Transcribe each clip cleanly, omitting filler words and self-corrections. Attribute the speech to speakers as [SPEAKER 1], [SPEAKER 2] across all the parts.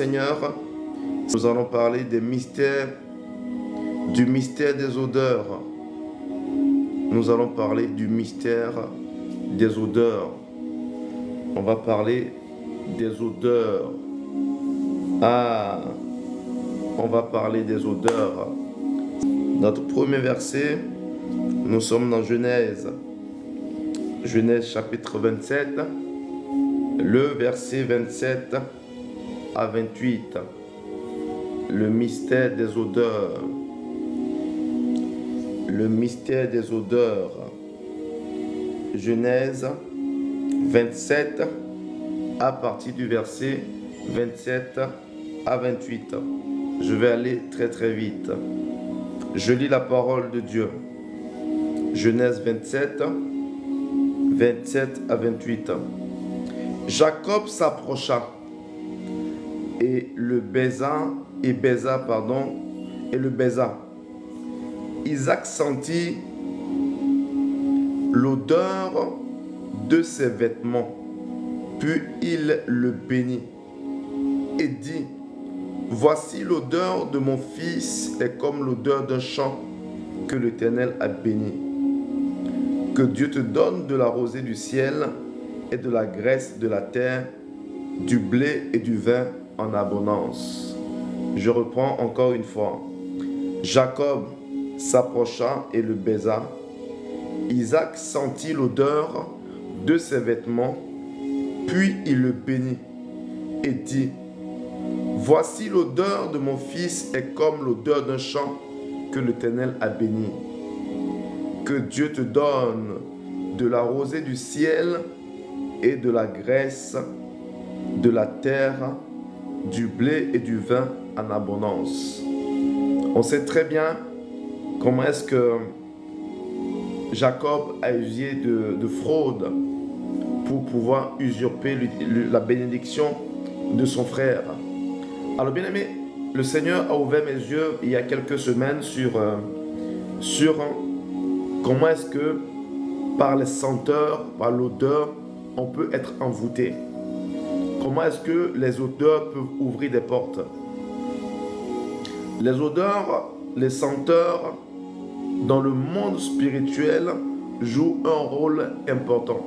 [SPEAKER 1] Seigneur, nous allons parler des mystères, du mystère des odeurs. Nous allons parler du mystère des odeurs. On va parler des odeurs. On va parler des odeurs. Notre premier verset, nous sommes dans Genèse. Genèse chapitre 27, le verset 27 à 28. Le mystère des odeurs. Le mystère des odeurs. Genèse 27 à partir du verset 27 à 28. Je vais aller très vite. Je lis la parole de Dieu. Genèse 27, 27 à 28. Jacob s'approcha et le baisa. Isaac sentit l'odeur de ses vêtements, puis il le bénit et dit: voici l'odeur de mon fils est comme l'odeur d'un champ que l'Éternel a béni. Que Dieu te donne de la rosée du ciel et de la graisse de la terre, du blé et du vin en abondance. Je reprends encore une fois. Jacob s'approcha et le baisa. Isaac sentit l'odeur de ses vêtements, puis il le bénit et dit: voici l'odeur de mon fils est comme l'odeur d'un champ que l'Éternel a béni. Que Dieu te donne de la rosée du ciel et de la graisse de la terre, du blé et du vin en abondance. On sait très bien comment est-ce que Jacob a usé de fraude pour pouvoir usurper la bénédiction de son frère. Alors bien aimé, le Seigneur a ouvert mes yeux il y a quelques semaines sur comment est-ce que par les senteurs, par l'odeur, on peut être envoûté. Comment est-ce que les odeurs peuvent ouvrir des portes. Les odeurs, les senteurs, dans le monde spirituel, jouent un rôle important.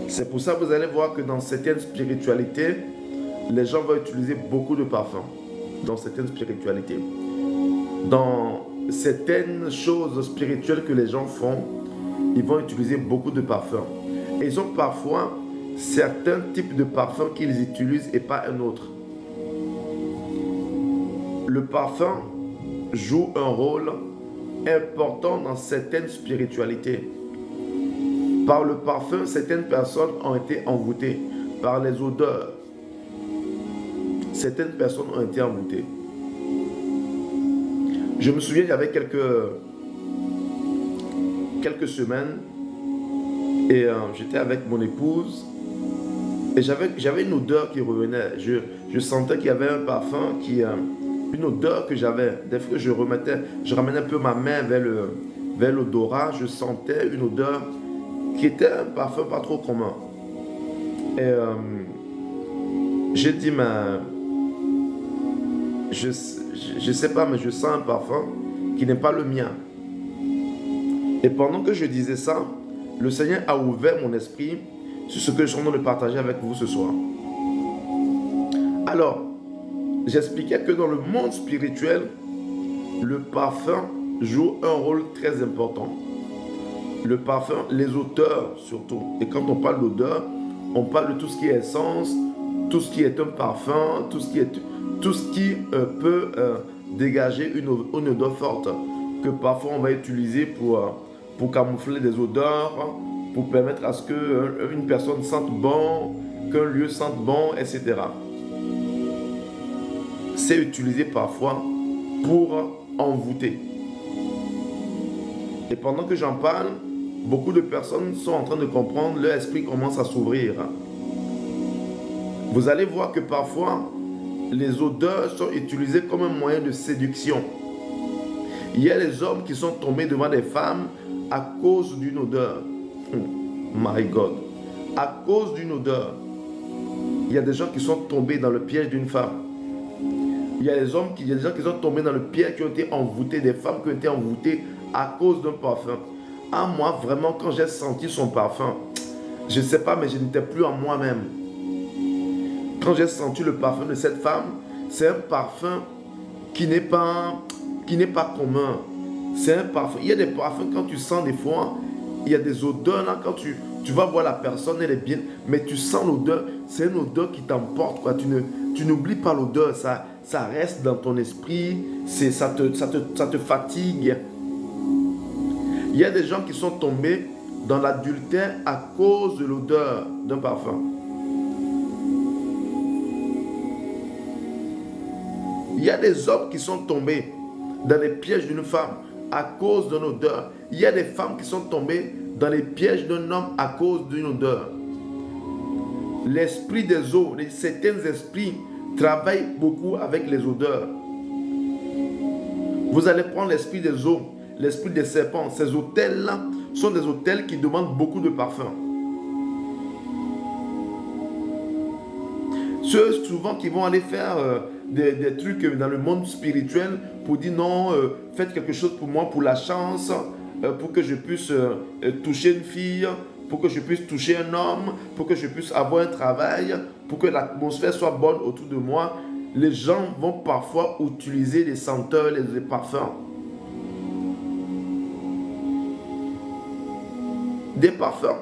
[SPEAKER 1] C'est pour ça que vous allez voir que dans certaines spiritualités, les gens vont utiliser beaucoup de parfums. Dans certaines spiritualités. Dans certaines choses spirituelles que les gens font, ils vont utiliser beaucoup de parfums. Et ils ont parfois certains types de parfums qu'ils utilisent et pas un autre. Le parfum joue un rôle important dans certaines spiritualités. Par le parfum, certaines personnes ont été envoûtées. Par les odeurs, certaines personnes ont été envoûtées. Je me souviens, il y avait quelques semaines, et j'étais avec mon épouse, et j'avais une odeur qui revenait. Je sentais qu'il y avait un parfum, une odeur que j'avais. Des fois, je ramenais un peu ma main vers l'odorat, je sentais une odeur qui était un parfum pas trop commun. Et j'ai dit, mais je sais pas, mais je sens un parfum qui n'est pas le mien. Et pendant que je disais ça, le Seigneur a ouvert mon esprit sur ce que je suis en train de partager avec vous ce soir. Alors, j'expliquais que dans le monde spirituel, le parfum joue un rôle très important. Le parfum, les odeurs surtout. Et quand on parle d'odeur, on parle de tout ce qui est essence, tout ce qui est un parfum, tout ce qui peut dégager une odeur forte que parfois on va utiliser pour camoufler des odeurs, pour permettre à ce qu'une personne sente bon, qu'un lieu sente bon, etc. C'est utilisé parfois pour envoûter. Et pendant que j'en parle, beaucoup de personnes sont en train de comprendre, leur esprit commence à s'ouvrir. Vous allez voir que parfois, les odeurs sont utilisées comme un moyen de séduction. Il y a des hommes qui sont tombés devant des femmes à cause d'une odeur. My God. À cause d'une odeur. Il y a des gens qui sont tombés dans le piège d'une femme. Il y a des gens qui sont tombés dans le piège, qui ont été envoûtés, des femmes qui ont été envoûtées à cause d'un parfum. Ah, moi, vraiment, quand j'ai senti son parfum, je ne sais pas, mais je n'étais plus en moi-même. Quand j'ai senti le parfum de cette femme, c'est un parfum qui n'est pas commun. C'est un parfum. Il y a des parfums, quand tu sens des fois, il y a des odeurs, là, quand tu vas voir la personne, elle est bien, mais tu sens l'odeur, c'est une odeur qui t'emporte, quoi. Tu n'oublies pas l'odeur, ça reste dans ton esprit, ça te fatigue. Il y a des gens qui sont tombés dans l'adultère à cause de l'odeur d'un parfum. Il y a des hommes qui sont tombés dans les pièges d'une femme à cause d'une odeur. Il y a des femmes qui sont tombées dans les pièges d'un homme à cause d'une odeur. L'esprit des eaux, certains esprits travaillent beaucoup avec les odeurs. Vous allez prendre l'esprit des eaux, l'esprit des serpents. Ces hôtels-là sont des hôtels qui demandent beaucoup de parfum. Ceux souvent qui vont aller faire des trucs dans le monde spirituel pour dire non, faites quelque chose pour moi, pour la chance, pour que je puisse toucher une fille, pour que je puisse toucher un homme, pour que je puisse avoir un travail, pour que l'atmosphère soit bonne autour de moi. Les gens vont parfois utiliser les senteurs, les parfums. Des parfums.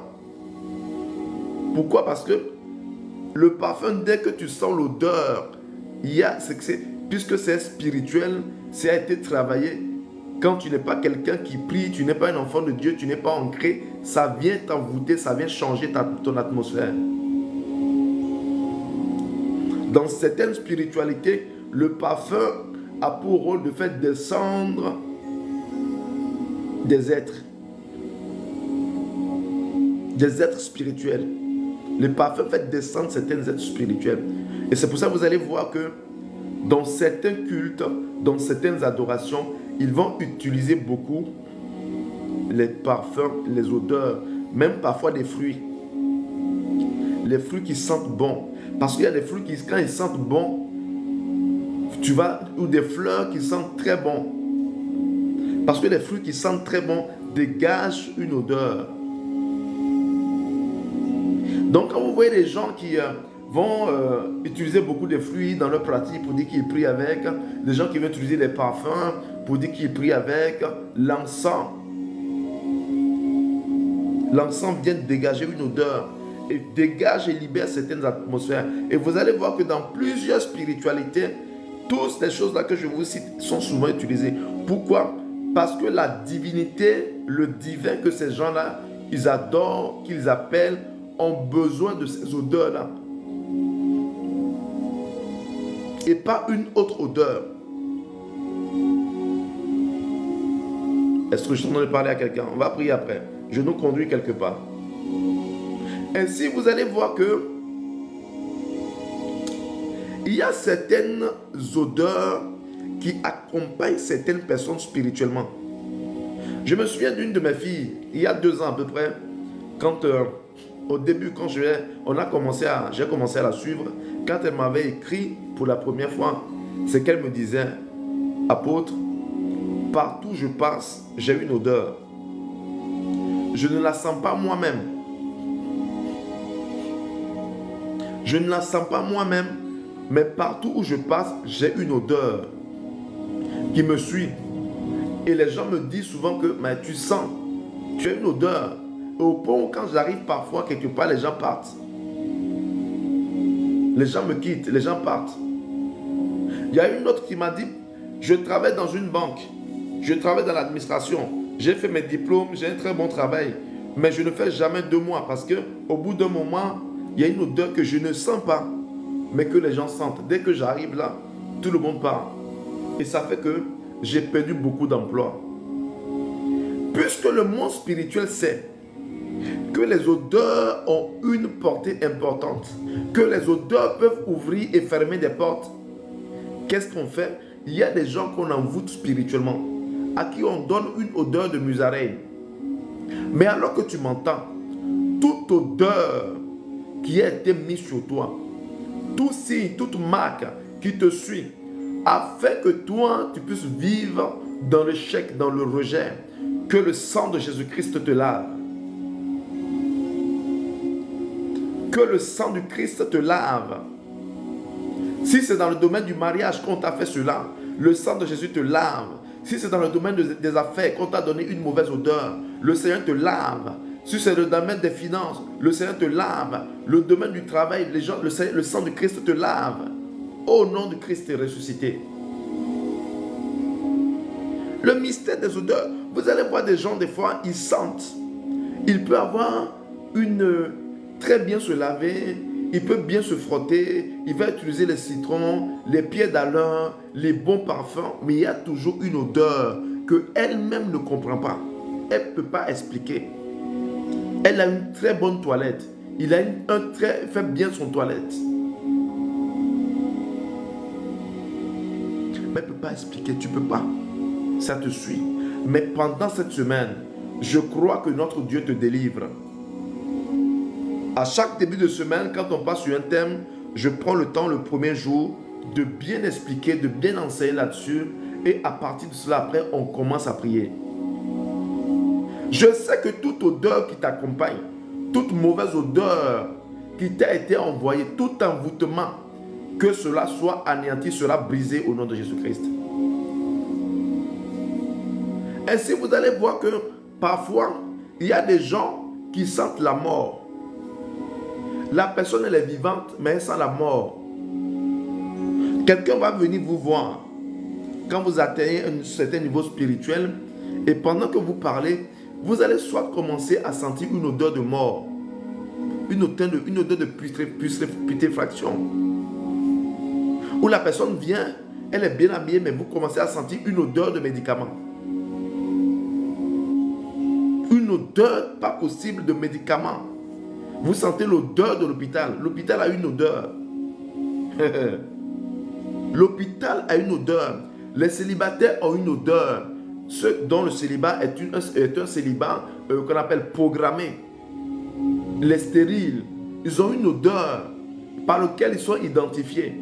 [SPEAKER 1] Pourquoi? Parce que le parfum, dès que tu sens l'odeur, puisque c'est spirituel, ça a été travaillé. Quand tu n'es pas quelqu'un qui prie, tu n'es pas un enfant de Dieu, tu n'es pas ancré, ça vient t'envoûter, ça vient changer ton atmosphère. Dans certaines spiritualités, le parfum a pour rôle de faire descendre des êtres spirituels. Le parfum fait descendre certains êtres spirituels. Et c'est pour ça que vous allez voir que dans certains cultes, dans certaines adorations, ils vont utiliser beaucoup les parfums, les odeurs, même parfois des fruits. Les fruits qui sentent bon. Parce qu'il y a des fruits qui, quand ils sentent bon, ou des fleurs qui sentent très bon. Parce que les fruits qui sentent très bon dégagent une odeur. Donc quand vous voyez des gens qui vont utiliser beaucoup de fruits dans leur pratique pour dire qu'ils prient avec, des gens qui vont utiliser des parfums pour dire qu'ils prient avec, l'encens vient dégager une odeur et dégage et libère certaines atmosphères. Et vous allez voir que dans plusieurs spiritualités, toutes ces choses-là que je vous cite sont souvent utilisées. Pourquoi? Parce que la divinité, le divin que ces gens-là, ils adorent, qu'ils appellent, ont besoin de ces odeurs-là. Et pas une autre odeur. Est-ce que je suis en train de parler à quelqu'un? On va prier après. Je nous conduis quelque part. Ainsi, vous allez voir que il y a certaines odeurs qui accompagnent certaines personnes spirituellement. Je me souviens d'une de mes filles, il y a 2 ans à peu près, quand au début, quand j'ai commencé à la suivre, quand elle m'avait écrit pour la première fois, c'est qu'elle me disait, apôtre, partout où je passe, j'ai une odeur. Je ne la sens pas moi-même. Je ne la sens pas moi-même, mais partout où je passe, j'ai une odeur qui me suit. Et les gens me disent souvent que mais tu sens, tu as une odeur. Et au point où quand j'arrive parfois quelque part, les gens partent. Les gens me quittent, les gens partent. Il y a une autre qui m'a dit, je travaille dans une banque, je travaille dans l'administration, j'ai fait mes diplômes, j'ai un très bon travail, mais je ne fais jamais 2 mois parce qu'au bout d'un moment, il y a une odeur que je ne sens pas, mais que les gens sentent. Dès que j'arrive là, tout le monde part. Et ça fait que j'ai perdu beaucoup d'emplois. Puisque le monde spirituel sait que les odeurs ont une portée importante, que les odeurs peuvent ouvrir et fermer des portes, qu'est-ce qu'on fait? Il y a des gens qu'on envoûte spirituellement, à qui on donne une odeur de musaraigne. Mais alors que tu m'entends, toute odeur qui a été mise sur toi, tout signe, toute marque qui te suit, afin que toi, tu puisses vivre dans l'échec, dans le rejet, que le sang de Jésus-Christ te lave. Que le sang du Christ te lave. Si c'est dans le domaine du mariage qu'on t'a fait cela, le sang de Jésus te lave. Si c'est dans le domaine des affaires qu'on t'a donné une mauvaise odeur, le Seigneur te lave. Si c'est le domaine des finances, le Seigneur te lave. Le domaine du travail, le sang du Christ te lave. Au nom du Christ est ressuscité. Le mystère des odeurs. Vous allez voir des gens, des fois, ils sentent. Il peut avoir très bien se laver, il peut bien se frotter, il va utiliser les citrons, les pieds d'Alain, les bons parfums, mais il y a toujours une odeur qu'elle-même ne comprend pas. Elle ne peut pas expliquer. Elle a une très bonne toilette. Il fait bien son toilette. Mais elle ne peut pas expliquer, tu ne peux pas. Ça te suit. Mais pendant cette semaine, je crois que notre Dieu te délivre. À chaque début de semaine, quand on passe sur un thème, je prends le temps le premier jour de bien expliquer, de bien enseigner là-dessus. Et à partir de cela, après, on commence à prier. Je sais que toute odeur qui t'accompagne, toute mauvaise odeur qui t'a été envoyée, tout envoûtement, que cela soit anéanti, sera brisé au nom de Jésus-Christ. Ainsi, vous allez voir que parfois, il y a des gens qui sentent la mort. La personne, elle est vivante, mais elle sent la mort. Quelqu'un va venir vous voir quand vous atteignez un certain niveau spirituel et pendant que vous parlez, vous allez soit commencer à sentir une odeur de mort, une odeur de putréfaction. Ou la personne vient, elle est bien habillée, mais vous commencez à sentir une odeur de médicament. Une odeur pas possible de médicament. Vous sentez l'odeur de l'hôpital. L'hôpital a une odeur. L'hôpital a une odeur. Les célibataires ont une odeur. Ceux dont le célibat est un célibat qu'on appelle programmé. Les stériles, ils ont une odeur par laquelle ils sont identifiés.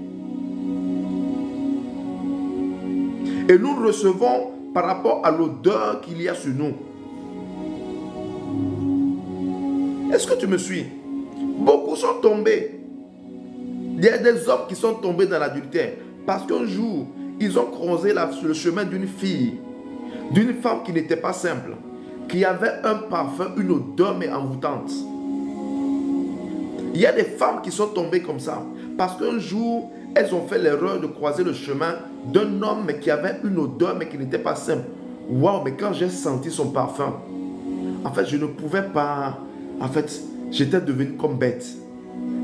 [SPEAKER 1] Et nous recevons par rapport à l'odeur qu'il y a sur nous. Est-ce que tu me suis? Beaucoup sont tombés. Il y a des hommes qui sont tombés dans l'adultère parce qu'un jour, ils ont croisé le chemin d'une fille, d'une femme qui n'était pas simple, qui avait un parfum, une odeur mais envoûtante. Il y a des femmes qui sont tombées comme ça parce qu'un jour, elles ont fait l'erreur de croiser le chemin d'un homme mais qui avait une odeur mais qui n'était pas simple. Waouh, mais quand j'ai senti son parfum, en fait, je ne pouvais pas... En fait, j'étais devenu comme bête.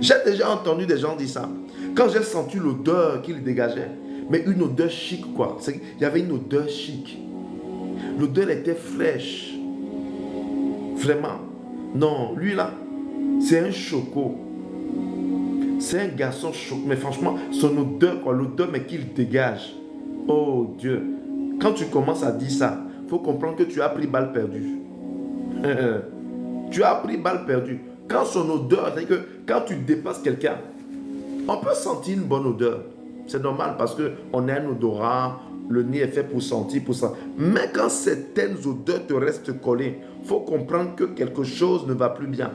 [SPEAKER 1] J'ai déjà entendu des gens dire ça. Quand j'ai senti l'odeur qu'il dégageait, mais une odeur chic quoi. Il y avait une odeur chic. L'odeur était fraîche. Vraiment. Non, lui là, c'est un choco. C'est un garçon choco. Mais franchement, son odeur quoi, l'odeur mais qu'il dégage. Oh Dieu. Quand tu commences à dire ça, il faut comprendre que tu as pris balle perdue. Tu as pris balle perdue. Quand son odeur, c'est-à-dire que quand tu dépasses quelqu'un, on peut sentir une bonne odeur. C'est normal parce qu'on a un odorat, le nez est fait pour sentir, pour ça. Mais quand certaines odeurs te restent collées, il faut comprendre que quelque chose ne va plus bien.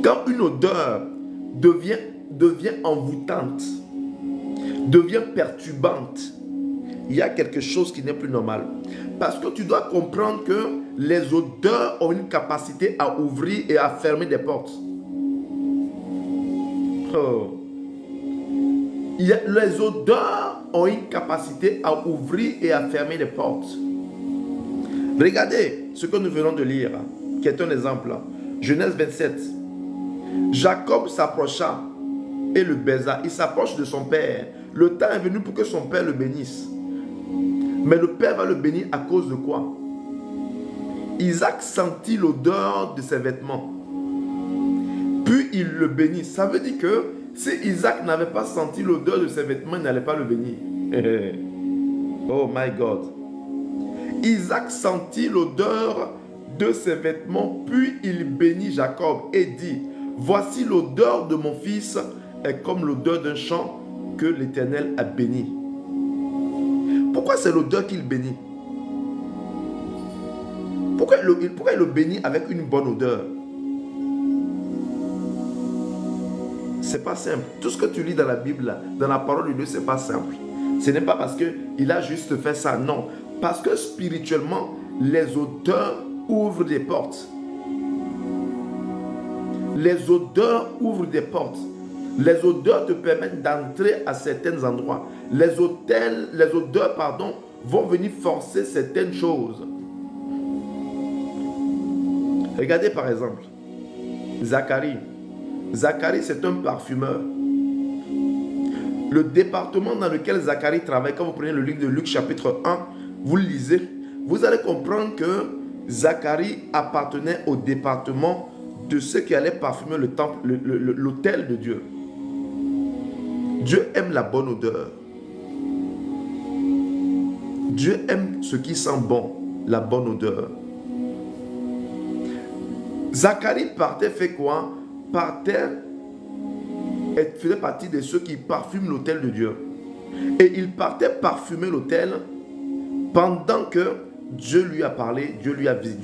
[SPEAKER 1] Quand une odeur devient envoûtante, devient perturbante, il y a quelque chose qui n'est plus normal. Parce que tu dois comprendre que les odeurs ont une capacité à ouvrir et à fermer des portes. Oh. Les odeurs ont une capacité à ouvrir et à fermer des portes. Regardez ce que nous venons de lire, qui est un exemple. Genèse 27. Jacob s'approcha et le baisa. Il s'approche de son père. Le temps est venu pour que son père le bénisse. Mais le père va le bénir à cause de quoi? Isaac sentit l'odeur de ses vêtements. Puis il le bénit. Ça veut dire que si Isaac n'avait pas senti l'odeur de ses vêtements, il n'allait pas le bénir. Oh my God. Isaac sentit l'odeur de ses vêtements, puis il bénit Jacob et dit: Voici l'odeur de mon fils est comme l'odeur d'un champ que l'Éternel a béni. Pourquoi c'est l'odeur qu'il bénit? Pourquoi il le bénit avec une bonne odeur? C'est pas simple. Tout ce que tu lis dans la Bible, dans la parole de Dieu, c'est pas simple. Ce n'est pas parce qu'il a juste fait ça, non. Parce que spirituellement, les odeurs ouvrent des portes. Les odeurs ouvrent des portes. Les odeurs te permettent d'entrer à certains endroits. Les odeurs, vont venir forcer certaines choses. Regardez par exemple, Zacharie. Zacharie, c'est un parfumeur. Le département dans lequel Zacharie travaille, quand vous prenez le livre de Luc chapitre 1, vous le lisez, vous allez comprendre que Zacharie appartenait au département de ceux qui allaient parfumer le temple, l'autel de Dieu. Dieu aime la bonne odeur. Dieu aime ce qui sent bon, la bonne odeur. Zacharie partait, fait quoi? Partait et faisait partie de ceux qui parfument l'autel de Dieu. Et il partait parfumer l'autel pendant que Dieu lui a parlé, Dieu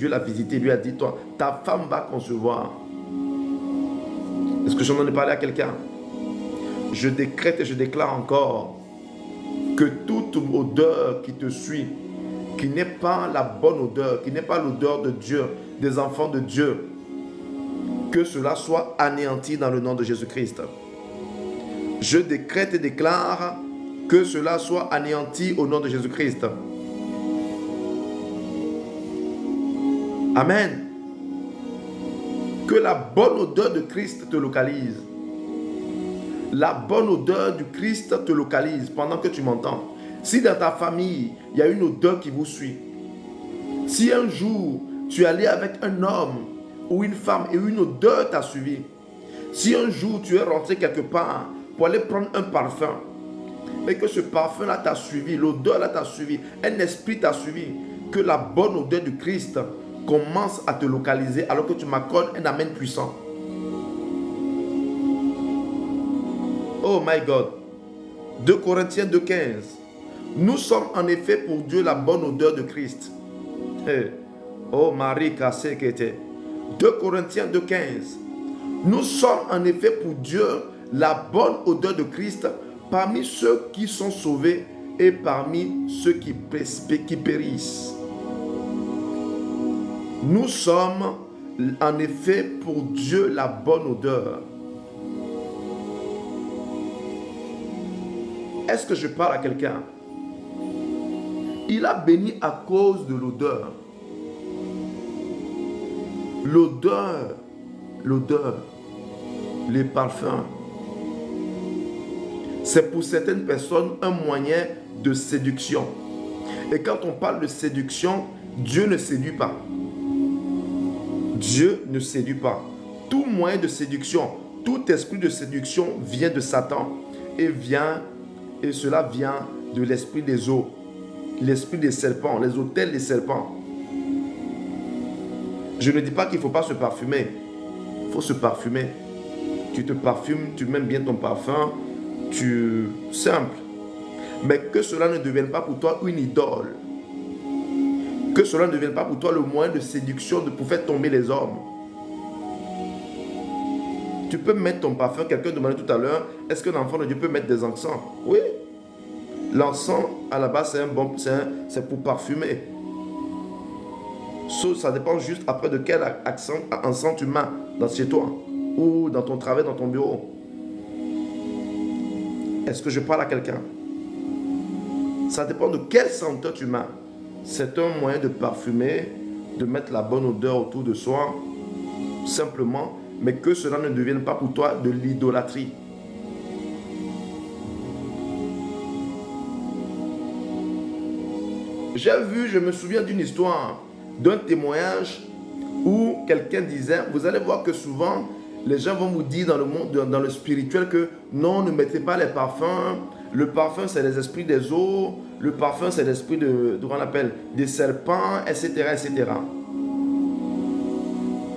[SPEAKER 1] l'a visité, lui a dit, toi, ta femme va concevoir. Est-ce que j'en ai parlé à quelqu'un? Je décrète et je déclare encore que toute odeur qui te suit, qui n'est pas la bonne odeur, qui n'est pas l'odeur de Dieu, des enfants de Dieu, que cela soit anéanti dans le nom de Jésus-Christ. Je décrète et déclare que cela soit anéanti au nom de Jésus-Christ. Amen. Que la bonne odeur de Christ te localise. La bonne odeur du Christ te localise pendant que tu m'entends. Si dans ta famille, il y a une odeur qui vous suit. Si un jour, tu es allé avec un homme ou une femme et une odeur t'a suivi. Si un jour, tu es rentré quelque part pour aller prendre un parfum et que ce parfum-là t'a suivi, l'odeur-là t'a suivi, un esprit t'a suivi, que la bonne odeur du Christ commence à te localiser alors que tu m'accordes un amen puissant. Oh my God. 2 Corinthiens 2,15. Nous sommes en effet pour Dieu la bonne odeur de Christ. Hey. Oh Marie cassée qui était. 2 Corinthiens 2,15. Nous sommes en effet pour Dieu la bonne odeur de Christ parmi ceux qui sont sauvés et parmi ceux qui périssent. Nous sommes en effet pour Dieu la bonne odeur. Est-ce que je parle à quelqu'un? Il a béni à cause de l'odeur. L'odeur, les parfums. C'est pour certaines personnes un moyen de séduction. Et quand on parle de séduction, Dieu ne séduit pas. Dieu ne séduit pas. Tout moyen de séduction, tout esprit de séduction vient de Satan et cela vient de l'esprit des eaux, l'esprit des serpents, les autels des serpents. Je ne dis pas qu'il ne faut pas se parfumer. Il faut se parfumer. Tu te parfumes, tu mets bien ton parfum, simple. Mais que cela ne devienne pas pour toi une idole. Que cela ne devienne pas pour toi le moyen de séduction pour faire tomber les hommes. Tu peux mettre ton parfum. Quelqu'un demandait tout à l'heure, est-ce qu'un enfant de Dieu peut mettre des encens? Oui. L'encens, à la base, c'est pour parfumer. Ça dépend juste après de quel encens tu mets chez toi ou dans ton travail, dans ton bureau. Est-ce que je parle à quelqu'un? Ça dépend de quelle senteur tu mets. C'est un moyen de parfumer, de mettre la bonne odeur autour de soi, simplement, mais que cela ne devienne pas pour toi de l'idolâtrie. Je me souviens d'une histoire, d'un témoignage où quelqu'un disait, vous allez voir que souvent, les gens vont vous dire dans le monde, dans le spirituel que non, ne mettez pas les parfums. Le parfum, c'est les esprits des eaux. Le parfum, c'est l'esprit qu'on appelle des serpents, etc., etc.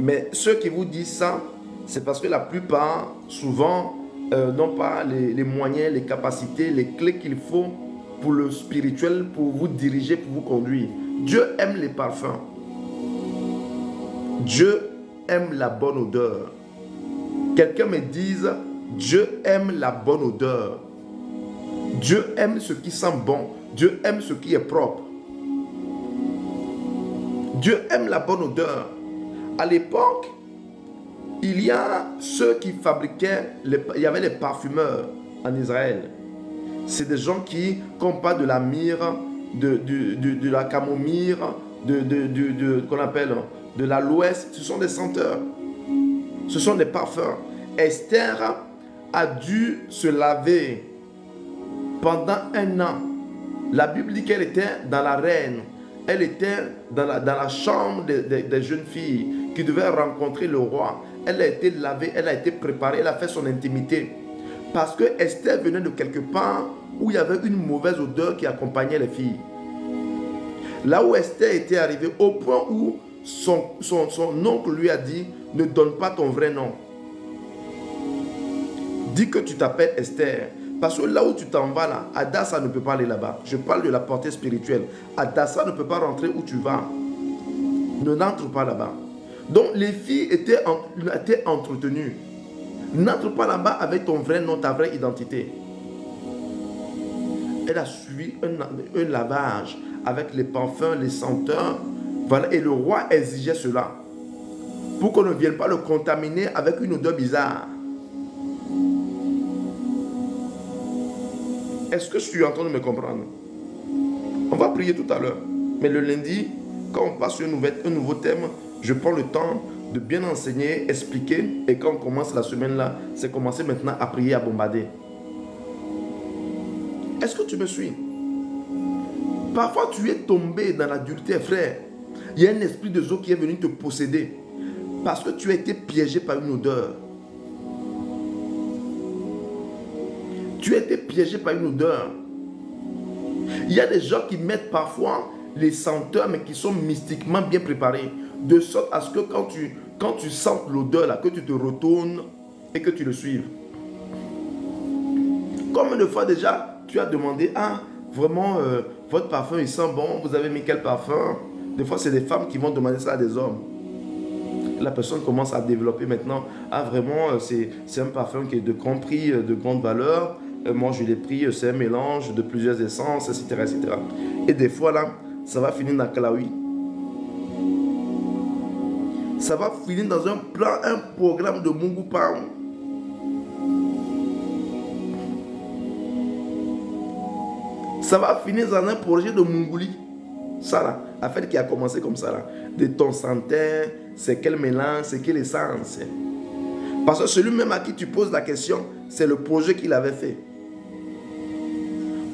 [SPEAKER 1] Mais ceux qui vous disent ça, C'est parce que la plupart, souvent, n'ont pas les moyens, les capacités, les clés qu'il faut pour le spirituel, pour vous diriger, pour vous conduire. Dieu aime les parfums. Dieu aime la bonne odeur. Quelqu'un me dise, Dieu aime la bonne odeur. Dieu aime ce qui sent bon. Dieu aime ce qui est propre. Dieu aime la bonne odeur. À l'époque, il y a ceux qui fabriquaient, il y avait les parfumeurs en Israël. C'est des gens qui, comme pas de la myrrhe, de la camomille, qu'on appelle de l'aloès, ce sont des senteurs. Ce sont des parfums. Esther a dû se laver pendant 1 an. La Bible dit qu'elle était dans l'arène. Elle était dans la chambre des jeunes filles qui devaient rencontrer le roi. Elle a été lavée, elle a été préparée, elle a fait son intimité. Parce que Esther venait de quelque part où il y avait une mauvaise odeur qui accompagnait les filles. Là où Esther était arrivée, au point où son oncle lui a dit, ne donne pas ton vrai nom. Dis que tu t'appelles Esther. Parce que là où tu t'en vas, là, Adassa ne peut pas aller là-bas. Je parle de la portée spirituelle. Adassa ne peut pas rentrer où tu vas. Ne n'entre pas là-bas. Donc les filles étaient entretenues. N'entre pas là-bas avec ton vrai nom, ta vraie identité. Elle a suivi un lavage avec les parfums, les senteurs. Voilà. Et le roi exigeait cela. Pour qu'on ne vienne pas le contaminer avec une odeur bizarre. Est-ce que je suis en train de me comprendre? On va prier tout à l'heure. Mais le lundi, quand on passe sur un nouveau thème, je prends le temps de bien enseigner, expliquer. Et quand on commence la semaine là, c'est commencer maintenant à prier, à bombarder. Est-ce que tu me suis? Parfois tu es tombé dans l'adultère, frère. Il y a un esprit de Zo qui est venu te posséder. Parce que tu as été piégé par une odeur. Tu as été piégé par une odeur. Il y a des gens qui mettent parfois les senteurs, mais qui sont mystiquement bien préparés. De sorte à ce que quand tu sens l'odeur, là, que tu te retournes et que tu le suives. Combien de fois déjà tu as demandé, ah, vraiment, votre parfum, il sent bon, vous avez mis quel parfum? Des fois, c'est des femmes qui vont demander ça à des hommes. La personne commence à développer maintenant, ah, vraiment, c'est un parfum qui est de grand prix, de grande valeur. Moi, je l'ai pris, c'est un mélange de plusieurs essences, etc., etc. Et des fois, là, ça va finir dans Klaoui. Ça va finir dans un plan, un programme de Mungu Pam. Ça va finir dans un projet de Munguli. Ça, là, affaire qui a commencé comme ça, là. De ton santé, c'est quel mélange, c'est quelle essence. Parce que celui même à qui tu poses la question, c'est le projet qu'il avait fait.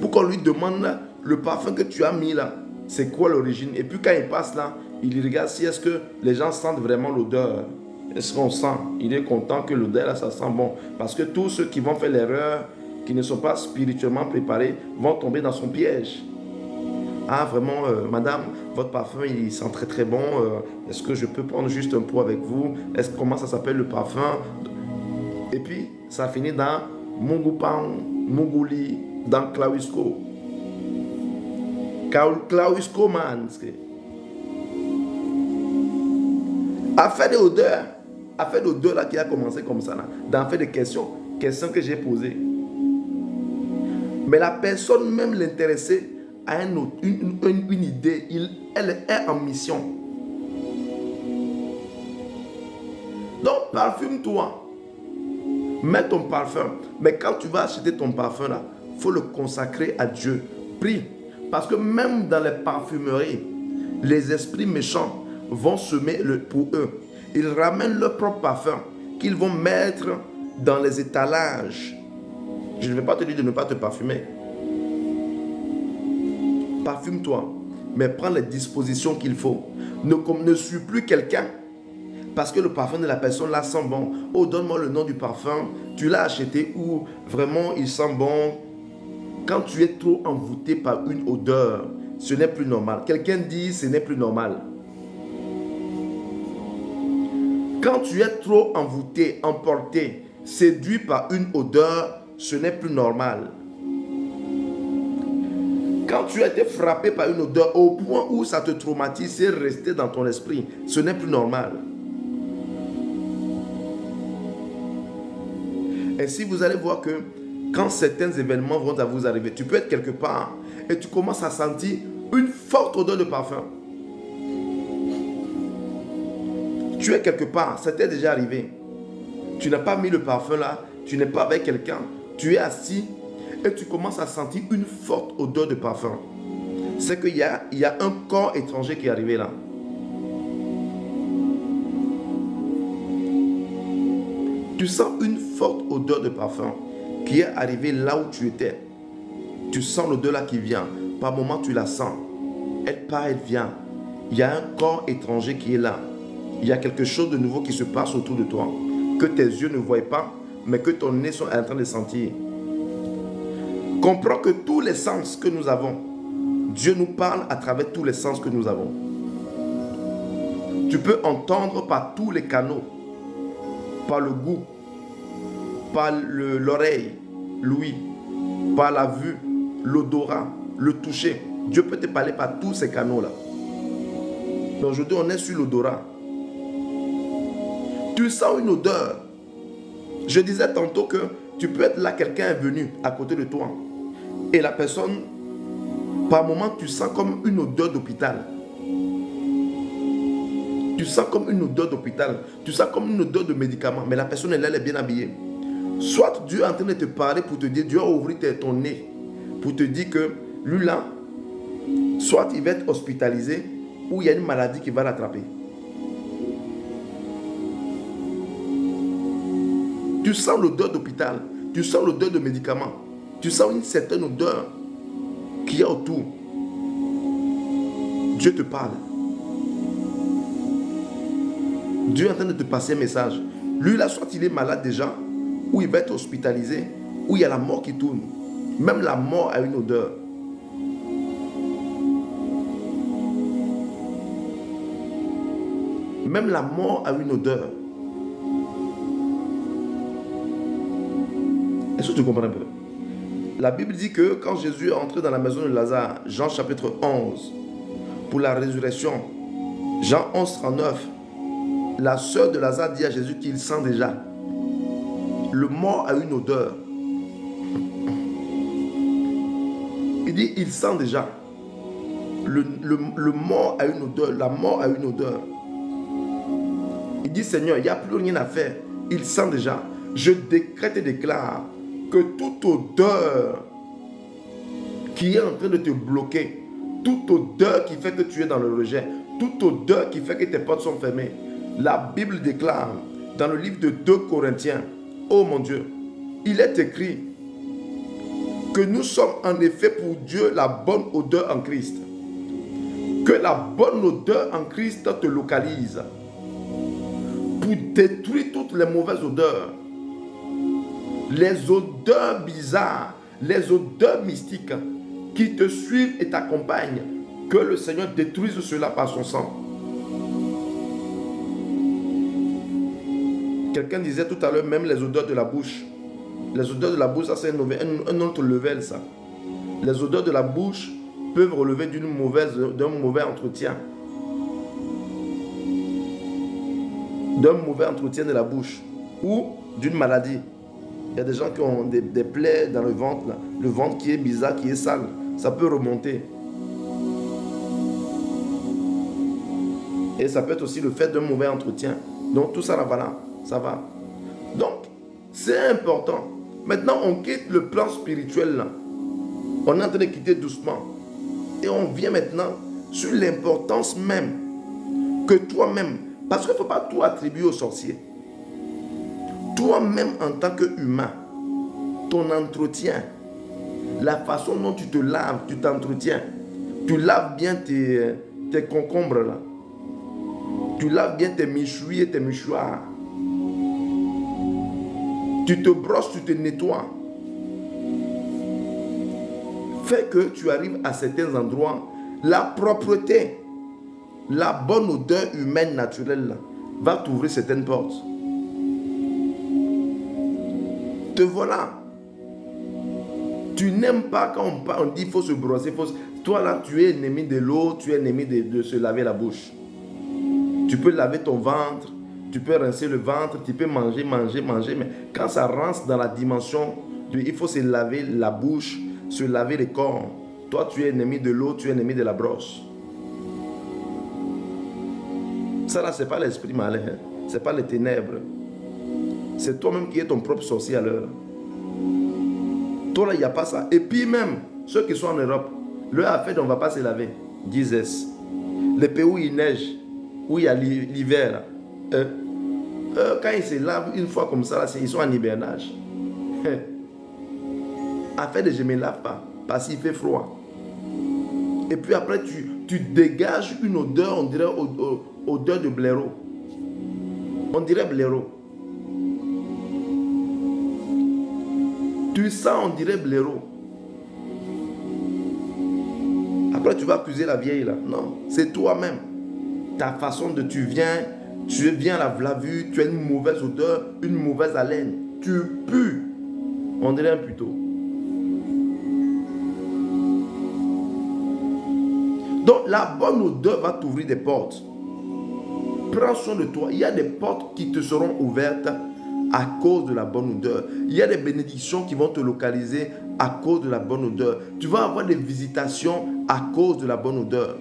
[SPEAKER 1] Pour qu'on lui demande là, le parfum que tu as mis là, c'est quoi l'origine? Et puis quand il passe là, il regarde si est-ce que les gens sentent vraiment l'odeur. Est-ce qu'on sent? Il est content que l'odeur là, ça sent bon. Parce que tous ceux qui vont faire l'erreur, qui ne sont pas spirituellement préparés, vont tomber dans son piège. Ah vraiment, madame, votre parfum il sent très très bon. Est-ce que je peux prendre juste un pot avec vous? Comment ça s'appelle le parfum? Et puis ça finit dans Mungupan, Munguli, dans Klawisco. Klawisco man. Affaire d'odeur là qui a commencé comme ça là. Dans fait des questions que j'ai posées. Mais la personne même l'intéressée a une idée, elle est en mission. Donc parfume-toi, mets ton parfum. Mais quand tu vas acheter ton parfum là, il faut le consacrer à Dieu. Prie, parce que même dans les parfumeries, les esprits méchants vont semer pour eux. Ils ramènent leur propre parfum qu'ils vont mettre dans les étalages. Je ne vais pas te dire de ne pas te parfumer. Parfume-toi, mais prends les dispositions qu'il faut. Ne suis plus quelqu'un parce que le parfum de la personne là sent bon. Oh, donne-moi le nom du parfum. Tu l'as acheté où vraiment il sent bon. Quand tu es trop envoûté par une odeur, ce n'est plus normal. Quelqu'un dit ce n'est plus normal. Quand tu es trop envoûté, emporté, séduit par une odeur, ce n'est plus normal. Quand tu as été frappé par une odeur au point où ça te traumatise, c'est resté dans ton esprit, ce n'est plus normal. Et si vous allez voir que quand certains événements vont à vous arriver, tu peux être quelque part et tu commences à sentir une forte odeur de parfum. Tu es quelque part, ça t'est déjà arrivé. Tu n'as pas mis le parfum là, tu n'es pas avec quelqu'un, tu es assis et tu commences à sentir une forte odeur de parfum. C'est qu'il y a un corps étranger qui est arrivé là. Tu sens une forte odeur de parfum qui est arrivée là où tu étais. Tu sens l'odeur là qui vient. Par moment, tu la sens. Elle part, elle vient. Il y a un corps étranger qui est là. Il y a quelque chose de nouveau qui se passe autour de toi, que tes yeux ne voient pas, mais que ton nez sont en train de sentir. Comprends que tous les sens que nous avons, Dieu nous parle à travers tous les sens que nous avons. Tu peux entendre par tous les canaux, par le goût, par l'oreille, l'ouïe, par la vue, l'odorat, le toucher. Dieu peut te parler par tous ces canaux-là. Mais aujourd'hui, on est sur l'odorat. Tu sens une odeur. Je disais tantôt que tu peux être là, quelqu'un est venu à côté de toi. Et la personne, par moment, tu sens comme une odeur d'hôpital. Tu sens comme une odeur d'hôpital. Tu sens comme une odeur de médicament. Mais la personne, elle est bien habillée. Soit Dieu est en train de te parler pour te dire, Dieu a ouvert ton nez pour te dire que lui là, soit il va être hospitalisé ou il y a une maladie qui va l'attraper. Tu sens l'odeur d'hôpital, tu sens l'odeur de médicaments, tu sens une certaine odeur qu'il y a autour. Dieu te parle. Dieu est en train de te passer un message. Lui là, soit il est malade déjà, ou il va être hospitalisé, ou il y a la mort qui tourne. Même la mort a une odeur. Même la mort a une odeur. Est-ce que tu comprends un peu? La Bible dit que quand Jésus est entré dans la maison de Lazare, Jean chapitre 11, pour la résurrection, Jean 11, 39, la sœur de Lazare dit à Jésus qu'il sent déjà. Le mort a une odeur. Il dit, il sent déjà. Le mort a une odeur. La mort a une odeur. Il dit, Seigneur, il n'y a plus rien à faire. Il sent déjà. Je décrète et déclare que toute odeur qui est en train de te bloquer, toute odeur qui fait que tu es dans le rejet, toute odeur qui fait que tes portes sont fermées, la Bible déclare dans le livre de 2 Corinthiens, oh mon Dieu, il est écrit que nous sommes en effet pour Dieu la bonne odeur en Christ. Que la bonne odeur en Christ te localise pour détruire toutes les mauvaises odeurs. Les odeurs bizarres, les odeurs mystiques qui te suivent et t'accompagnent, que le Seigneur détruise cela par son sang. Quelqu'un disait tout à l'heure, même les odeurs de la bouche. Les odeurs de la bouche, ça c'est un autre level ça. Les odeurs de la bouche peuvent relever d'un mauvais entretien. D'un mauvais entretien de la bouche ou d'une maladie. Il y a des gens qui ont des plaies dans le ventre, là. Le ventre qui est bizarre, qui est sale. Ça peut remonter. Et ça peut être aussi le fait d'un mauvais entretien. Donc tout ça là, voilà, ça va. Donc, c'est important. Maintenant, on quitte le plan spirituel là. On est en train de quitter doucement. Et on vient maintenant sur l'importance même que toi-même, parce qu'il ne faut pas tout attribuer au sorcier. Toi-même en tant qu'humain, ton entretien, la façon dont tu te laves, tu t'entretiens, tu laves bien tes concombres là. Tu laves bien tes michouis et tes mouchoirs. Tu te brosses, tu te nettoies. Fait que tu arrives à certains endroits, la propreté, la bonne odeur humaine naturelle, va t'ouvrir certaines portes. Te voilà. Tu n'aimes pas quand on dit qu'il faut se brosser. Toi là, tu es ennemi de l'eau, tu es ennemi de se laver la bouche. Tu peux laver ton ventre, tu peux rincer le ventre, tu peux manger, mais quand ça rentre dans la dimension, il faut se laver la bouche, se laver le corps. Toi, tu es ennemi de l'eau, tu es ennemi de la brosse. Ça là, ce n'est pas l'esprit malin, ce n'est pas les ténèbres. C'est toi-même qui es ton propre sorcier à l'heure. Toi là, il n'y a pas ça. Et puis même, ceux qui sont en Europe, leur affaire, on ne va pas se laver. Disent. Les pays où il neige, où il y a l'hiver, quand ils se lavent une fois comme ça, là, ils sont en hibernage. Affaire de je ne me lave pas, parce qu'il fait froid. Et puis après, tu dégages une odeur, on dirait odeur de blaireau. On dirait blaireau. Tu sens, on dirait blaireau. Après, tu vas accuser la vieille là. Non, c'est toi-même. Ta façon de tu viens à la vue, tu as une mauvaise odeur, une mauvaise haleine. Tu pues. On dirait un puteau. Donc, la bonne odeur va t'ouvrir des portes. Prends soin de toi. Il y a des portes qui te seront ouvertes à cause de la bonne odeur. Il y a des bénédictions qui vont te localiser à cause de la bonne odeur. Tu vas avoir des visitations à cause de la bonne odeur.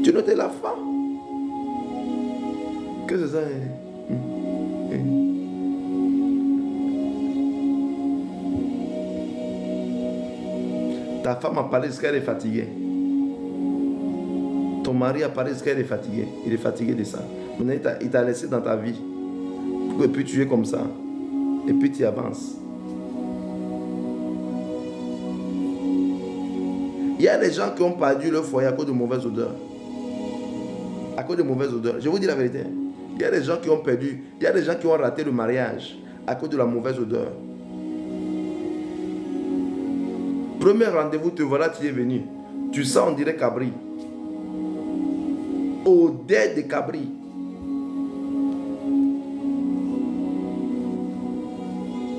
[SPEAKER 1] Tu ne te laves pas. Qu'est-ce que c'est ça? Ta femme a parlé parce qu'elle est fatiguée. Ton mari a parlé parce qu'elle est fatiguée. Il est fatigué de ça. Maintenant, il t'a laissé dans ta vie. Et puis tu es comme ça. Et puis tu avances. Il y a des gens qui ont perdu leur foyer à cause de mauvaises odeurs. À cause de mauvaises odeurs. Je vous dis la vérité. Il y a des gens qui ont perdu. Il y a des gens qui ont raté le mariage à cause de la mauvaise odeur. Premier rendez-vous, te voilà, tu es venu. Tu sens, on dirait cabri. Odeur de cabri.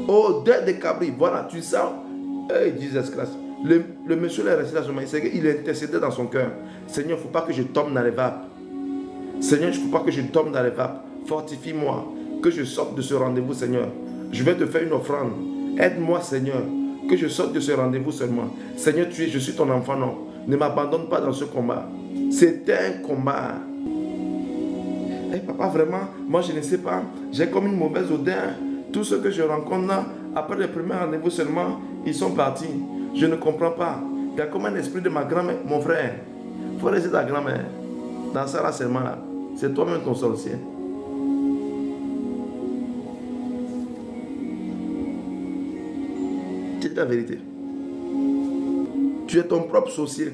[SPEAKER 1] Odeur de cabri. Voilà, tu sens. Hey, Jesus Christ. Le monsieur est resté là sur moi. Il intercédait dans son cœur. Seigneur, il ne faut pas que je tombe dans les vapes. Seigneur, il ne faut pas que je tombe dans les vapes. Fortifie-moi. Que je sorte de ce rendez-vous, Seigneur. Je vais te faire une offrande. Aide-moi, Seigneur. Que je sorte de ce rendez-vous seulement. Seigneur, je suis ton enfant, non. Ne m'abandonne pas dans ce combat. C'était un combat. Hey, papa, vraiment, moi je ne sais pas. J'ai comme une mauvaise odeur. Tous ceux que je rencontre là, après le premier rendez-vous seulement, ils sont partis. Je ne comprends pas. Il y a comme un esprit de ma grand-mère. Mon frère, il faut laisser ta grand-mère. Dans ça là seulement là. C'est toi-même ton sorcier. C'est la vérité. Tu es ton propre sorcier.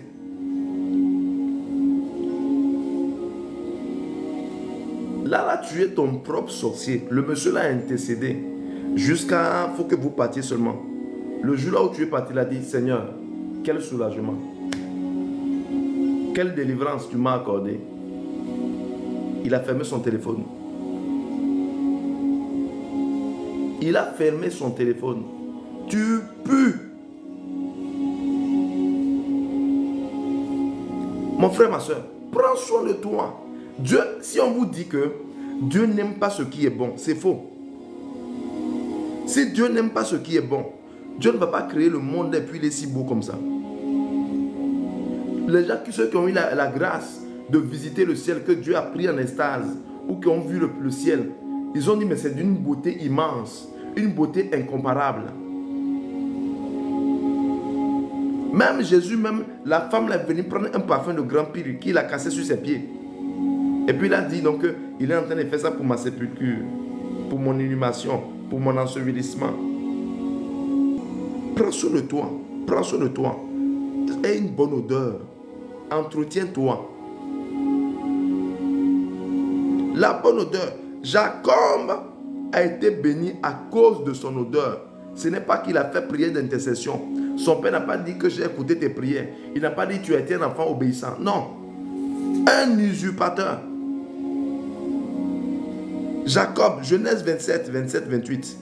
[SPEAKER 1] Là, tu es ton propre sorcier. Le monsieur là a intercédé. Jusqu'à, il faut que vous partiez seulement. Le jour là où tu es parti, il a dit, Seigneur, quel soulagement. Quelle délivrance tu m'as accordé. Il a fermé son téléphone. Il a fermé son téléphone. Tu pues. Mon frère, ma soeur, prends soin de toi. Dieu, si on vous dit que Dieu n'aime pas ce qui est bon, c'est faux. Si Dieu n'aime pas ce qui est bon, Dieu ne va pas créer le monde et puis il est si beau comme ça. Les gens, ceux qui ont eu la grâce de visiter le ciel, que Dieu a pris en extase, ou qui ont vu le ciel, ils ont dit, mais c'est d'une beauté immense, une beauté incomparable. Même Jésus, même la femme est venue prendre un parfum de grand prix qu'il a cassé sur ses pieds. Et puis il a dit donc il est en train de faire ça pour ma sépulture, pour mon inhumation, pour mon ensevelissement. Prends soin de toi, prends soin de toi. Aie une bonne odeur. Entretiens-toi. La bonne odeur. Jacob a été béni à cause de son odeur. Ce n'est pas qu'il a fait prière d'intercession. Son père n'a pas dit que j'ai écouté tes prières. Il n'a pas dit tu as été un enfant obéissant. Non. Un usurpateur. Jacob, Genèse 27, 27, 28.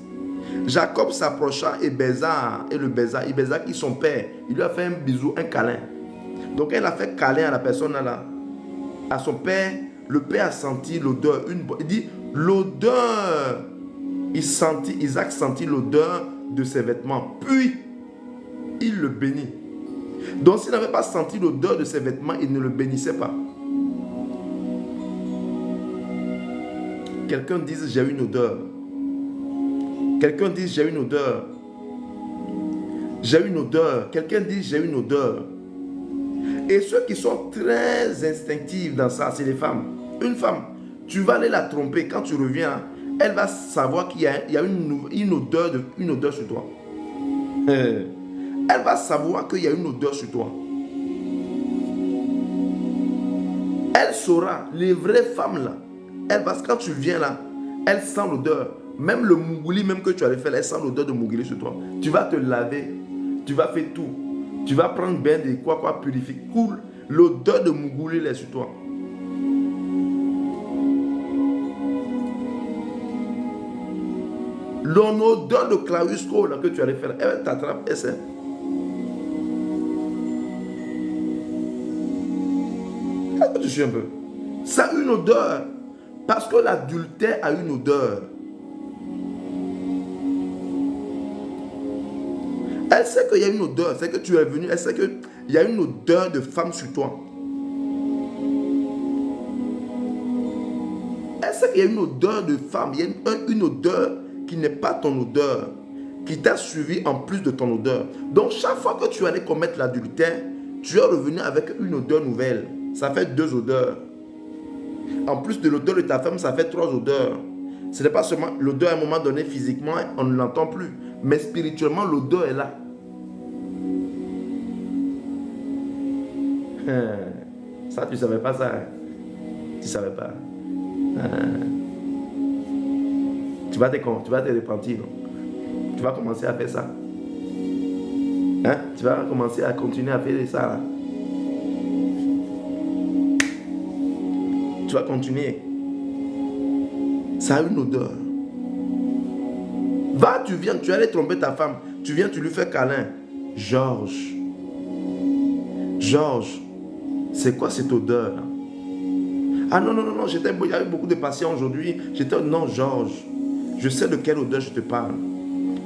[SPEAKER 1] Jacob s'approcha et baisa, et le baisa. Il baisa qui son père. Il lui a fait un bisou, un câlin. Donc elle a fait câlin à la personne là, à son père. Le père a senti l'odeur. Il dit l'odeur. Isaac sentit l'odeur de ses vêtements. Puis il le bénit. Donc s'il n'avait pas senti l'odeur de ses vêtements, il ne le bénissait pas. Quelqu'un dise j'ai une odeur. Quelqu'un dise j'ai une odeur. J'ai une odeur. Quelqu'un dise j'ai une odeur. Et ceux qui sont très instinctifs dans ça, c'est les femmes. Une femme, tu vas aller la tromper. Quand tu reviens, elle va savoir qu'il y a une odeur sur toi. Elle va savoir qu'il y a une odeur sur toi. Elle saura, les vraies femmes là, quand tu viens là, elle sent l'odeur. Même le mougouli même que tu allais faire, elle sent l'odeur de mougouli sur toi. Tu vas te laver, tu vas faire tout. Tu vas prendre bain de quoi purifier. Cool. L'odeur de mougouli est sur toi. L'odeur de Clausco là que tu allais faire, elle t'attrape et c'est. Est-ce que tu suis un peu? Ça a une odeur. Parce que l'adultère a une odeur. Elle sait qu'il y a une odeur. C'est que tu es venu. Elle sait qu'il y a une odeur de femme sur toi. Elle sait qu'il y a une odeur de femme. Il y a une odeur qui n'est pas ton odeur. Qui t'a suivi en plus de ton odeur. Donc chaque fois que tu allais commettre l'adultère, tu es revenu avec une odeur nouvelle. Ça fait 2 odeurs. En plus de l'odeur de ta femme, ça fait 3 odeurs. Ce n'est pas seulement l'odeur à un moment donné physiquement, on ne l'entend plus. Mais spirituellement, l'odeur est là. Ça, tu ne savais pas ça. Hein? Tu ne savais pas. Tu vas te repentir. Tu vas commencer à faire ça. Hein? Tu vas commencer à continuer à faire ça. Là. Tu vas continuer. Ça a une odeur. Va, tu viens, tu allais tromper ta femme. Tu viens, tu lui fais câlin. Georges. Georges, c'est quoi cette odeur là? Ah non, il y a eu beaucoup de patients aujourd'hui. Non, Georges, je sais de quelle odeur je te parle.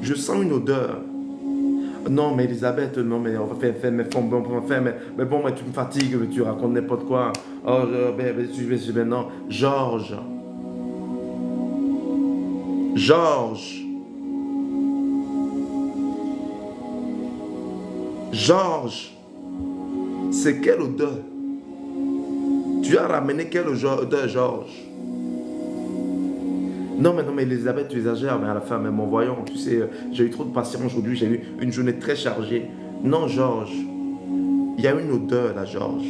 [SPEAKER 1] Je sens une odeur. Non, mais Elisabeth, non, mais on va faire, mais bon, mais tu me fatigues, mais tu racontes n'importe quoi. Oh, non, Georges. Georges. Georges. C'est quelle odeur? Tu as ramené quelle odeur, Georges? Non, mais Elisabeth, tu exagères, mais à la fin, mais mon voyant, tu sais, j'ai eu trop de patience aujourd'hui, j'ai eu une journée très chargée. Non, Georges, il y a une odeur là, Georges.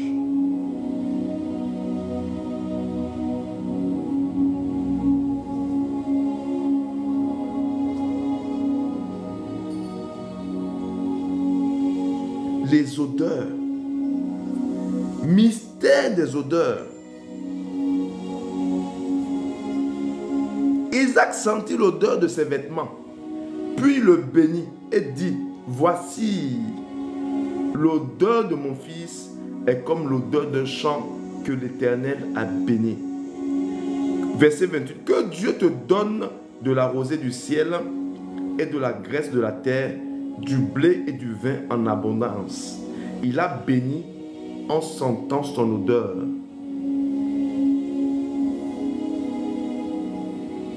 [SPEAKER 1] Les odeurs, mystère des odeurs. Isaac sentit l'odeur de ses vêtements, puis le bénit et dit, voici, l'odeur de mon fils est comme l'odeur d'un champ que l'Éternel a béni. Verset 28, que Dieu te donne de la rosée du ciel et de la graisse de la terre, du blé et du vin en abondance. Il a béni en sentant son odeur.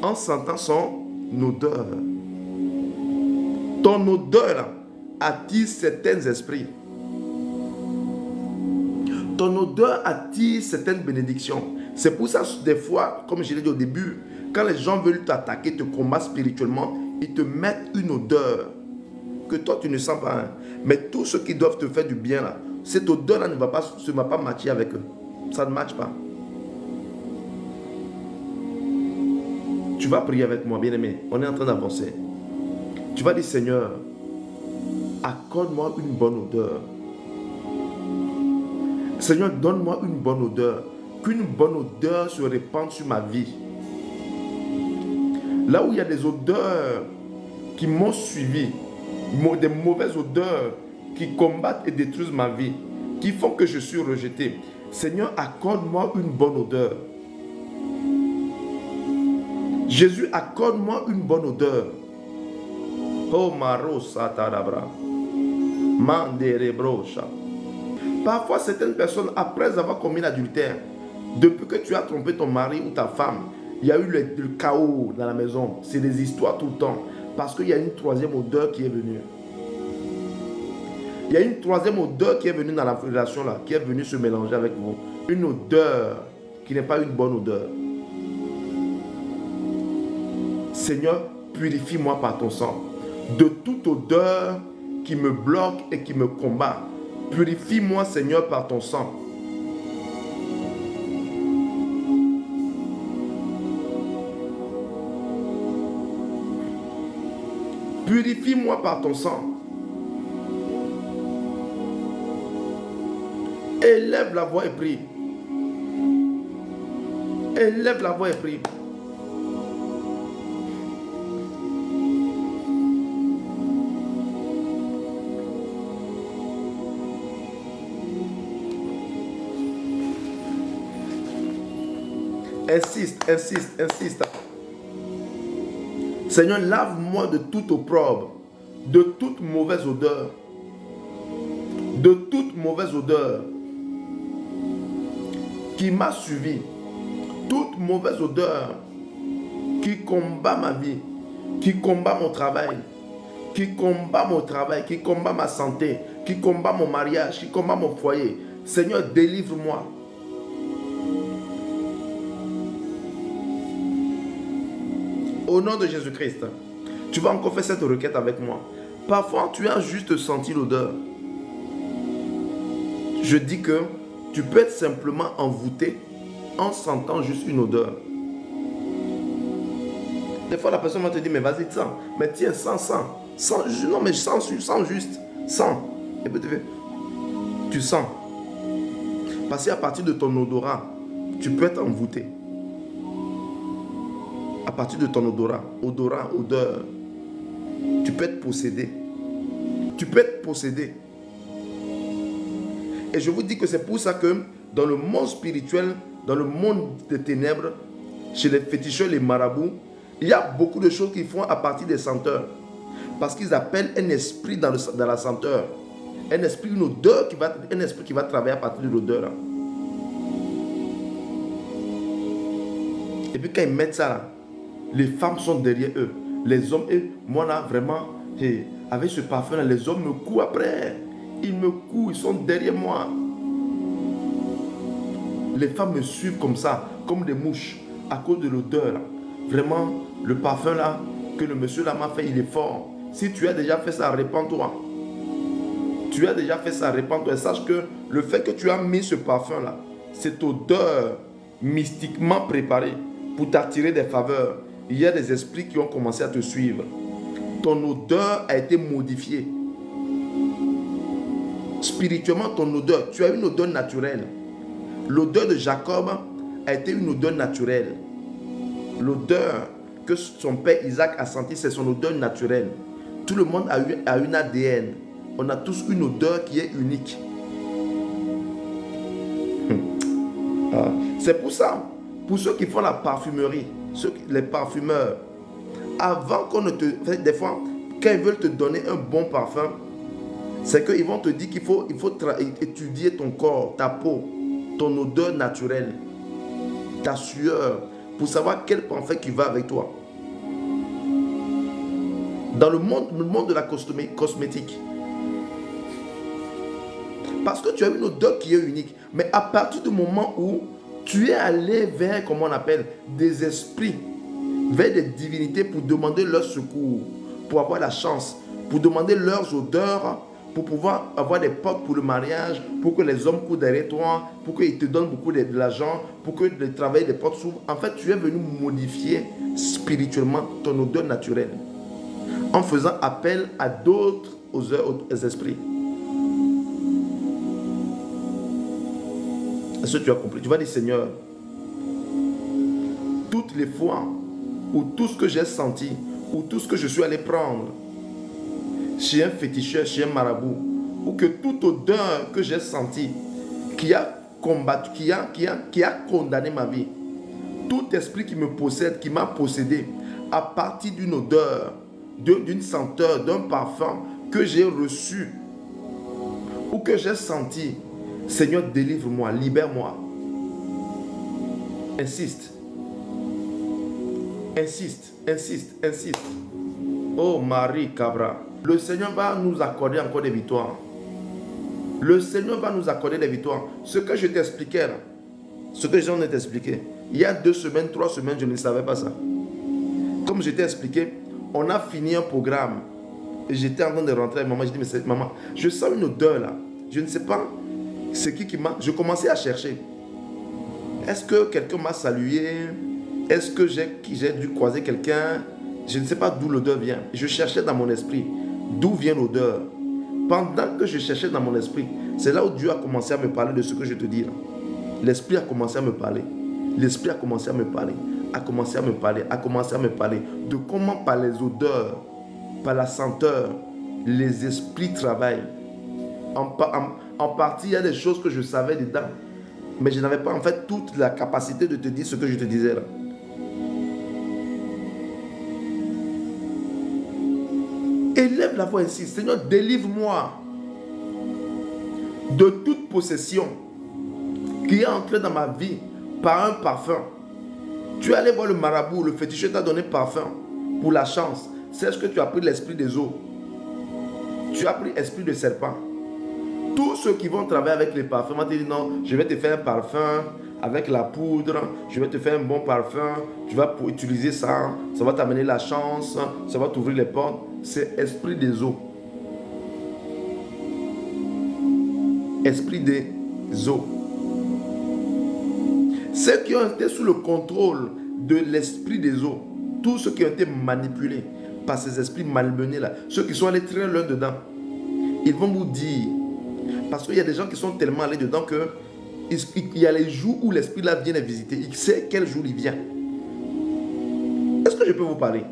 [SPEAKER 1] En sentant son odeur. Ton odeur là, attire certains esprits. Ton odeur attire certaines bénédictions. C'est pour ça, des fois, comme je l'ai dit au début, quand les gens veulent t'attaquer, te combattre spirituellement, ils te mettent une odeur que toi tu ne sens pas. Hein. Mais tous ceux qui doivent te faire du bien là, cette odeur là ne va pas matcher avec eux. Ça ne matche pas. Tu vas prier avec moi, bien-aimé. On est en train d'avancer. Tu vas dire, Seigneur, accorde-moi une bonne odeur. Seigneur, donne-moi une bonne odeur. qu'une bonne odeur se répande sur ma vie. Là où il y a des odeurs qui m'ont suivi, des mauvaises odeurs qui combattent et détruisent ma vie, qui font que je suis rejeté. Seigneur, accorde-moi une bonne odeur. Jésus, accorde-moi une bonne odeur. Oh Maro Satarabra. Manderebrocha. Parfois, certaines personnes, après avoir commis l'adultère, depuis que tu as trompé ton mari ou ta femme, il y a eu le chaos dans la maison. C'est des histoires tout le temps. Parce qu'il y a une troisième odeur qui est venue. Il y a une troisième odeur qui est venue dans la relation là, qui est venue se mélanger avec vous. Une odeur qui n'est pas une bonne odeur. Seigneur, purifie-moi par ton sang. De toute odeur qui me bloque et qui me combat. Purifie-moi, Seigneur, par ton sang. Purifie-moi par ton sang. Élève la voix et prie. Élève la voix et prie. Insiste, insiste, insiste. Seigneur, lave-moi de toute opprobre, de toute mauvaise odeur. De toute mauvaise odeur qui m'a suivi. Toute mauvaise odeur qui combat ma vie, qui combat mon travail, qui combat ma santé, qui combat mon mariage, qui combat mon foyer. Seigneur, délivre-moi. Au nom de Jésus-Christ, tu vas encore faire cette requête avec moi. Parfois, tu as juste senti l'odeur. Je dis que tu peux être simplement envoûté en sentant juste une odeur. Des fois, la personne va te dire, mais vas-y, sens. Mais tiens, sens. Non, mais sens juste. Sens. Et puis tu sens. Parce qu'à partir de ton odorat, tu peux être envoûté. À partir de ton odeur, tu peux être possédé. Tu peux être possédé. Et je vous dis que c'est pour ça que dans le monde spirituel, dans le monde des ténèbres, chez les féticheurs, les marabouts, il y a beaucoup de choses qu'ils font à partir des senteurs. Parce qu'ils appellent un esprit dans la senteur. Un esprit, une odeur, un esprit qui va travailler à partir de l'odeur. Et puis quand ils mettent ça là, les femmes sont derrière eux. Les hommes, moi là, vraiment, avec ce parfum-là, les hommes me courent après. Ils me courent, ils sont derrière moi. Les femmes me suivent comme ça, comme des mouches, à cause de l'odeur. Vraiment, le parfum là, que le monsieur là m'a fait, il est fort. Si tu as déjà fait ça, répands-toi. Tu as déjà fait ça, répands-toi. Et sache que le fait que tu as mis ce parfum là, cette odeur mystiquement préparée pour t'attirer des faveurs, il y a des esprits qui ont commencé à te suivre. Ton odeur a été modifiée. Spirituellement, ton odeur, tu as une odeur naturelle. L'odeur de Jacob a été une odeur naturelle. L'odeur que son père Isaac a senti, c'est son odeur naturelle. Tout le monde a une ADN. On a tous une odeur qui est unique. C'est pour ça, pour ceux qui font la parfumerie, les parfumeurs, avant qu'on ne te... Des fois, quand ils veulent te donner un bon parfum, c'est qu'ils vont te dire qu'il faut étudier ton corps, ta peau, ton odeur naturelle, ta sueur, pour savoir quel parfum qui va avec toi. Dans le monde de la cosmétique. Parce que tu as une odeur qui est unique. Mais à partir du moment où tu es allé vers, comment on appelle, des esprits, vers des divinités pour demander leur secours, pour avoir la chance, pour demander leurs odeurs, pour pouvoir avoir des portes pour le mariage, pour que les hommes courent derrière toi, pour qu'ils te donnent beaucoup de l'argent, pour que le travail des portes s'ouvre. En fait, tu es venu modifier spirituellement ton odeur naturelle en faisant appel à d'autres esprits. Est-ce que tu as compris? Tu vas dire, Seigneur, toutes les fois où tout ce que j'ai senti, ou tout ce que je suis allé prendre chez un féticheur, chez un marabout, ou que toute odeur que j'ai sentie qui a combattu, qui a condamné ma vie, tout esprit qui me possède, qui m'a possédé, à partir d'une odeur, d'une senteur, d'un parfum que j'ai reçu ou que j'ai senti, Seigneur, délivre-moi, libère-moi. Insiste. Insiste, insiste, insiste. Oh Marie Cabra. Le Seigneur va nous accorder encore des victoires. Le Seigneur va nous accorder des victoires. Ce que je t'expliquais là, ce que j'en ai expliqué, il y a 2 semaines, 3 semaines, je ne savais pas ça. Comme je t'ai expliqué, on a fini un programme. Et j'étais en train de rentrer avec maman. Je dis, mais maman, je sens une odeur là. Je ne sais pas c'est qui m'a... Je commençais à chercher. Est-ce que quelqu'un m'a salué? Est-ce que j'ai dû croiser quelqu'un? Je ne sais pas d'où l'odeur vient. Je cherchais dans mon esprit d'où vient l'odeur. Pendant que je cherchais dans mon esprit, c'est là où Dieu a commencé à me parler de ce que je te dis là. L'esprit a commencé à me parler. L'esprit a commencé à me parler. A commencé à me parler. A commencé à me parler de comment par les odeurs, par la senteur, les esprits travaillent. En partie, il y a des choses que je savais dedans. Mais je n'avais pas en fait toute la capacité de te dire ce que je te disais là. Élève la voix ainsi. Seigneur, délivre-moi de toute possession qui est entrée dans ma vie par un parfum. Tu es allé voir le marabout, le féticheur t'a donné parfum pour la chance. C'est ce que tu as pris l'esprit des eaux. Tu as pris l'esprit de serpent. Tous ceux qui vont travailler avec les parfums vont te dire non, je vais te faire un parfum avec la poudre, je vais te faire un bon parfum, tu vas pour utiliser ça, ça va t'amener la chance, ça va t'ouvrir les portes. C'est esprit des eaux. Esprit des eaux. Ceux qui ont été sous le contrôle de l'esprit des eaux, tous ceux qui ont été manipulés par ces esprits malmenés là, ceux qui sont allés très loin dedans, ils vont vous dire, parce qu'il y a des gens qui sont tellement allés dedans que il y a les jours où l'esprit là vient les visiter. Il sait quel jour il vient. Est-ce que je peux vous parler?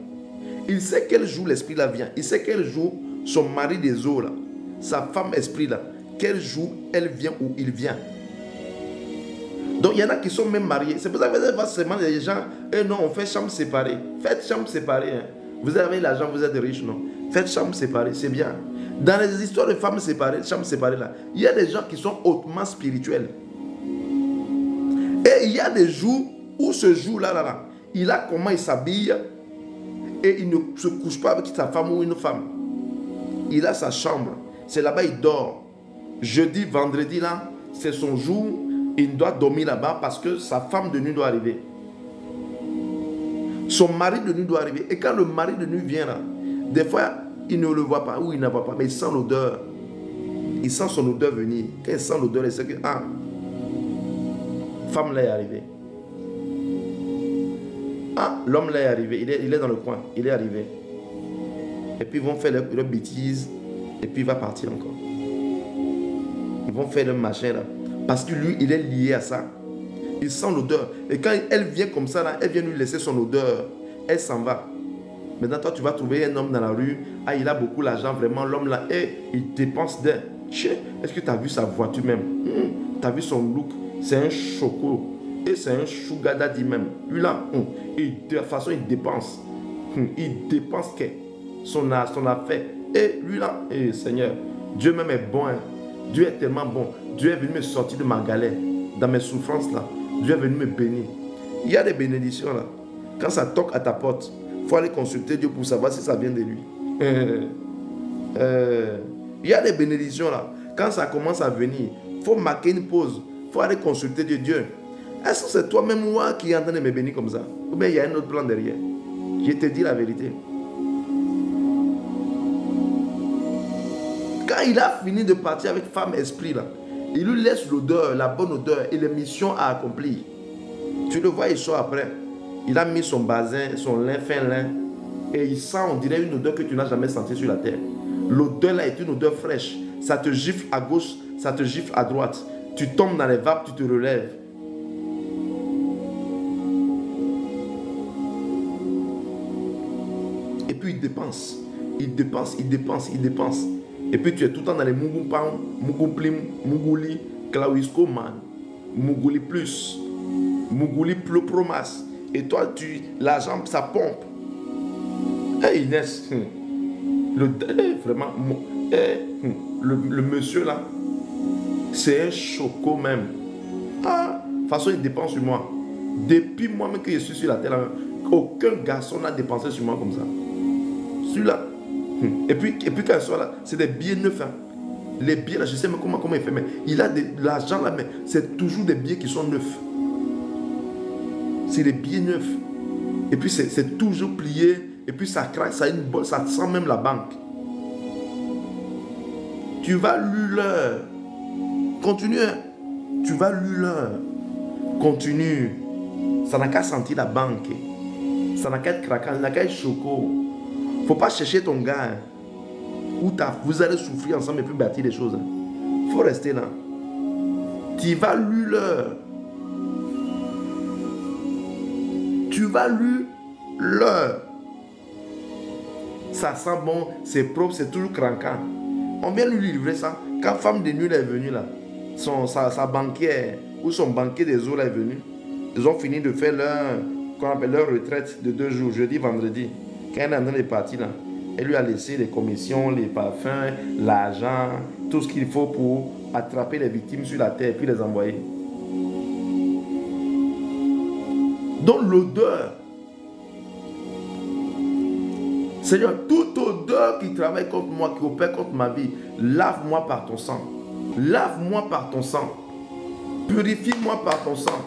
[SPEAKER 1] Il sait quel jour l'esprit là vient. Il sait quel jour son mari des eaux là, sa femme esprit là, quel jour elle vient ou il vient. Donc il y en a qui sont même mariés. C'est pour ça que vous avez seulement des gens, et non, on fait chambre séparée. Faites chambre séparée. Hein. Vous avez l'argent, vous êtes riche, non? Faites chambre séparée, c'est bien. Dans les histoires de femmes séparées, chambre séparée là, il y a des gens qui sont hautement spirituels. Et il y a des jours où ce jour-là, il a comment il s'habille et il ne se couche pas avec sa femme ou une femme. Il a sa chambre. C'est là-bas il dort. Jeudi, vendredi là, c'est son jour. Il doit dormir là-bas parce que sa femme de nuit doit arriver. Son mari de nuit doit arriver. Et quand le mari de nuit vient là, des fois, il ne le voit pas ou il ne voit pas, mais il sent l'odeur. Il sent son odeur venir. Quand il sent l'odeur, il sait que, ah, femme là est arrivée. Ah, l'homme là est arrivé. Il est dans le coin. Il est arrivé. Et puis ils vont faire leur bêtise. Et puis il va partir encore. Ils vont faire leur machin là. Parce que lui, il est lié à ça. Il sent l'odeur. Et quand elle vient comme ça, là, elle vient lui laisser son odeur. Elle s'en va. Maintenant, toi, tu vas trouver un homme dans la rue. Ah, il a beaucoup d'argent, vraiment. L'homme là, il dépense d'un. Est-ce que tu as vu sa voiture même? Tu as vu son look? C'est un choco. Et c'est un sugar daddy même. Lui là, de toute façon, il dépense. Il dépense son affaire. Et lui là, Seigneur, Dieu même est bon. Hein. Dieu est tellement bon. Dieu est venu me sortir de ma galère, dans mes souffrances là. Dieu est venu me bénir. Il y a des bénédictions là. Quand ça toque à ta porte, il faut aller consulter Dieu pour savoir si ça vient de lui. Il y a des bénédictions là. Quand ça commence à venir, il faut marquer une pause. Il faut aller consulter Dieu. Est-ce que c'est toi-même moi qui est en train de me bénir comme ça? Ou bien il y a un autre plan derrière? Je te dis la vérité. Quand il a fini de partir avec femme esprit là, il lui laisse l'odeur, la bonne odeur et les missions à accomplir. Tu le vois, il sort après. Il a mis son bazin, son lin, fin lin. Et il sent, on dirait, une odeur que tu n'as jamais sentie sur la terre. L'odeur là est une odeur fraîche. Ça te gifle à gauche, ça te gifle à droite. Tu tombes dans les vapes, tu te relèves. Et puis il dépense. Il dépense, il dépense, il dépense. Et puis tu es tout le temps dans les Mugupam, Muguplim, Muguli, Klawisco Man, Muguli Plus, Muguli Promas. Et toi, l'argent, ça pompe. Hey Inès, vraiment, le monsieur là, c'est un choco même. Ah, de toute façon, il dépense sur moi. Depuis moi-même que je suis sur la terre, aucun garçon n'a dépensé sur moi comme ça. Celui-là. Et puis quand il sort là, c'est des billets neufs. Hein. Les billets là, je sais même comment il fait, mais il a de l'argent là, mais c'est toujours des billets qui sont neufs. C'est des billets neufs. Et puis c'est toujours plié. Et puis ça craque, ça a une bonne, ça sent même la banque. Tu vas lui l'heure. Continue. Hein. Tu vas lui l'heure. Continue. Ça n'a qu'à sentir la banque. Ça n'a qu'à être craquant, ça n'a qu'à être choco. Faut pas chercher ton gars. Hein, où vous allez souffrir ensemble et puis bâtir des choses. Hein. Faut rester là. Tu vas lui l'heure. Tu vas lui l'heure. Ça sent bon, c'est propre, c'est toujours craquant. On vient lui livrer ça. Quand femme de nuit est venue là, sa banquière ou son banquier des eaux là est venu. Ils ont fini de faire leur retraite de 2 jours, jeudi, vendredi. Quand elle est en train de partir là, elle lui a laissé les commissions, les parfums, l'argent, tout ce qu'il faut pour attraper les victimes sur la terre et puis les envoyer. Donc l'odeur. Seigneur, toute odeur qui travaille contre moi, qui opère contre ma vie, lave-moi par ton sang. Lave-moi par ton sang. Purifie-moi par ton sang.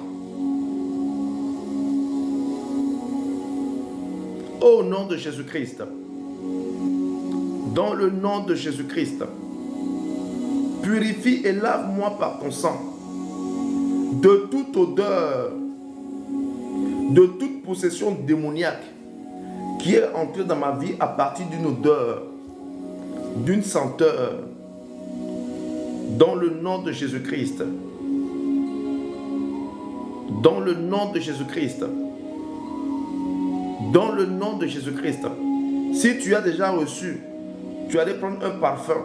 [SPEAKER 1] Au nom de Jésus-Christ. Dans le nom de Jésus-Christ. Purifie et lave-moi par ton sang. De toute odeur, de toute possession démoniaque qui est entrée dans ma vie à partir d'une odeur, d'une senteur, dans le nom de Jésus-Christ. Dans le nom de Jésus-Christ. Dans le nom de Jésus-Christ. Si tu as déjà reçu, tu allais prendre un parfum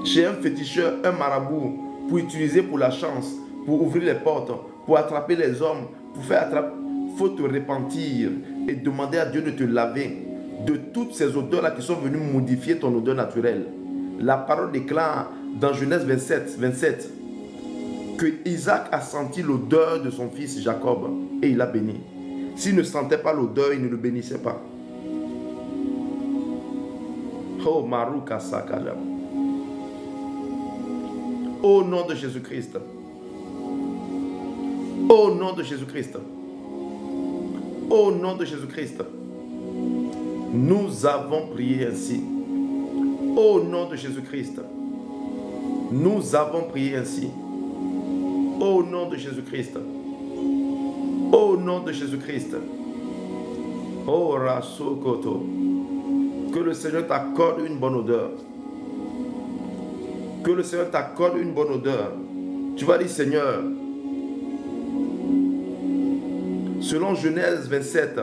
[SPEAKER 1] chez un féticheur, un marabout, pour utiliser pour la chance, pour ouvrir les portes, pour attraper les hommes, pour faire attraper. Il faut te repentir et demander à Dieu de te laver de toutes ces odeurs-là qui sont venues modifier ton odeur naturelle. La parole déclare dans Genèse 27, que Isaac a senti l'odeur de son fils Jacob et il l'a béni. S'il ne sentait pas l'odeur, il ne le bénissait pas. Oh, Maruka Sakajam. Au nom de Jésus-Christ. Au nom de Jésus-Christ. Au nom de Jésus-Christ. Nous avons prié ainsi. Au nom de Jésus-Christ. Nous avons prié ainsi. Au nom de Jésus-Christ. Au nom de Jésus-Christ. Oh Rasokoto. Que le Seigneur t'accorde une bonne odeur. Que le Seigneur t'accorde une bonne odeur. Tu vas dire, Seigneur, selon Genèse 27,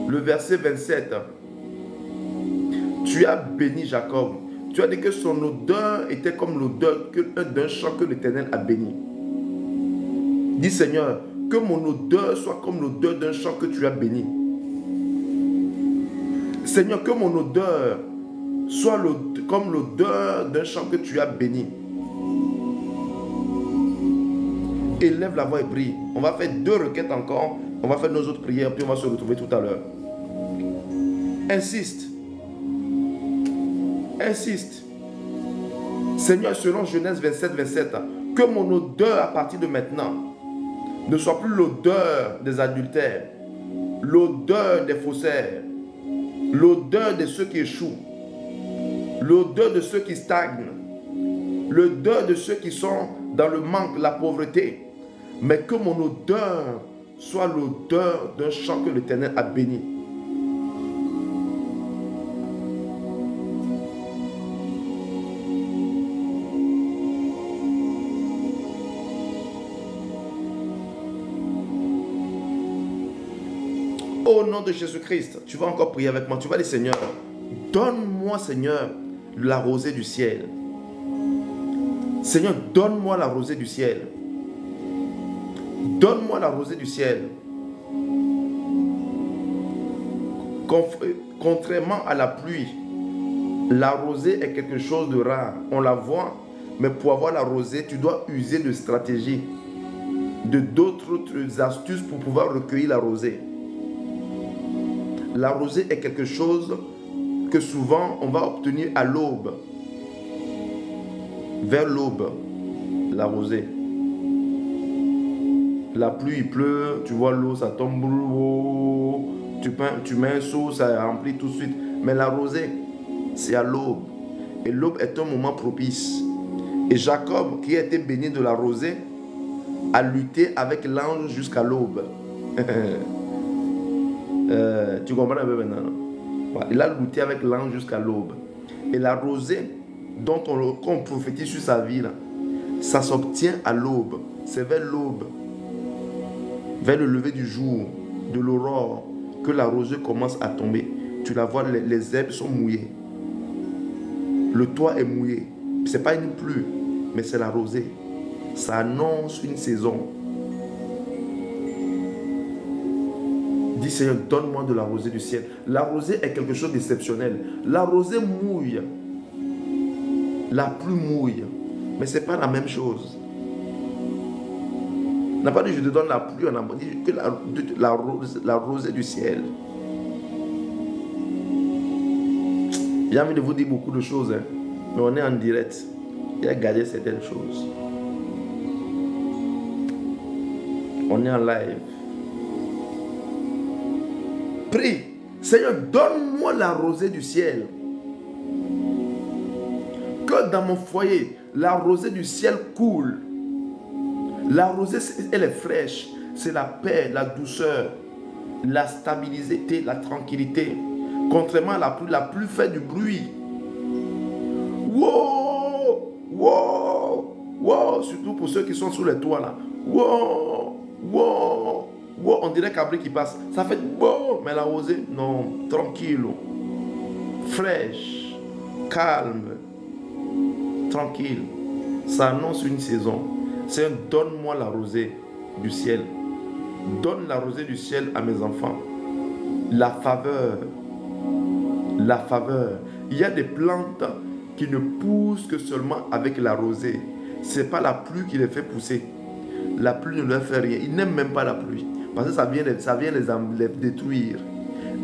[SPEAKER 1] le verset 27, tu as béni Jacob. Tu as dit que son odeur était comme l'odeur d'un champ que l'Éternel a béni. Dis, Seigneur, que mon odeur soit comme l'odeur d'un champ que tu as béni. Seigneur, que mon odeur soit comme l'odeur d'un champ que tu as béni. Élève la voix et prie. On va faire 2 requêtes encore. On va faire nos autres prières, puis on va se retrouver tout à l'heure. Insiste. Insiste. Seigneur, selon Genèse 27, que mon odeur à partir de maintenant ne soit plus l'odeur des adultères, l'odeur des faussaires, l'odeur de ceux qui échouent, l'odeur de ceux qui stagnent, l'odeur de ceux qui sont dans le manque, la pauvreté, mais que mon odeur soit l'odeur d'un champ que l'Éternel a béni. Au nom de Jésus-Christ, tu vas encore prier avec moi. Tu vas dire, Seigneur, donne-moi, Seigneur, la rosée du ciel. Seigneur, donne-moi la rosée du ciel. Donne-moi la rosée du ciel. Contrairement à la pluie, la rosée est quelque chose de rare. On la voit, mais pour avoir la rosée, tu dois user de stratégies, d'autres astuces pour pouvoir recueillir la rosée. La rosée est quelque chose que souvent on va obtenir à l'aube. Vers l'aube, la rosée. La pluie, il pleut, tu vois l'eau, ça tombe, tu mets un seau, ça remplit tout de suite. Mais la rosée, c'est à l'aube. Et l'aube est un moment propice. Et Jacob, qui a été béni de la rosée, a lutté avec l'ange jusqu'à l'aube. Tu comprends un peu maintenant? Il a lutté avec l'ange jusqu'à l'aube. Et la rosée dont on prophétise sur sa vie, là, ça s'obtient à l'aube. C'est vers l'aube, vers le lever du jour, de l'aurore, que la rosée commence à tomber. Tu la vois, les herbes sont mouillées. Le toit est mouillé. Ce n'est pas une pluie, mais c'est la rosée. Ça annonce une saison. Dis Seigneur, donne-moi de la rosée du ciel. La rosée est quelque chose d'exceptionnel. La rosée mouille. La pluie mouille. Mais ce n'est pas la même chose. On n'a pas dit je te donne la pluie, on a dit que la rosée du ciel. J'ai envie de vous dire beaucoup de choses, hein, mais on est en direct. Il a gardé certaines choses. On est en live. Prie. Seigneur, donne-moi la rosée du ciel. Que dans mon foyer, la rosée du ciel coule. La rosée, elle est fraîche. C'est la paix, la douceur, la stabilité, la tranquillité. Contrairement à la pluie fait du bruit. Wow! Wow! Wow! Surtout pour ceux qui sont sous les toits là. Wow! Wow! Wow! On dirait qu'un bruit qui passe. Ça fait wow! Mais la rosée, non. Tranquille. Fraîche. Calme. Tranquille. Ça annonce une saison. Seigneur, donne-moi la rosée du ciel. Donne la rosée du ciel à mes enfants. La faveur. La faveur. Il y a des plantes qui ne poussent que seulement avec la rosée. Ce n'est pas la pluie qui les fait pousser. La pluie ne leur fait rien. Ils n'aiment même pas la pluie. Parce que ça vient les détruire.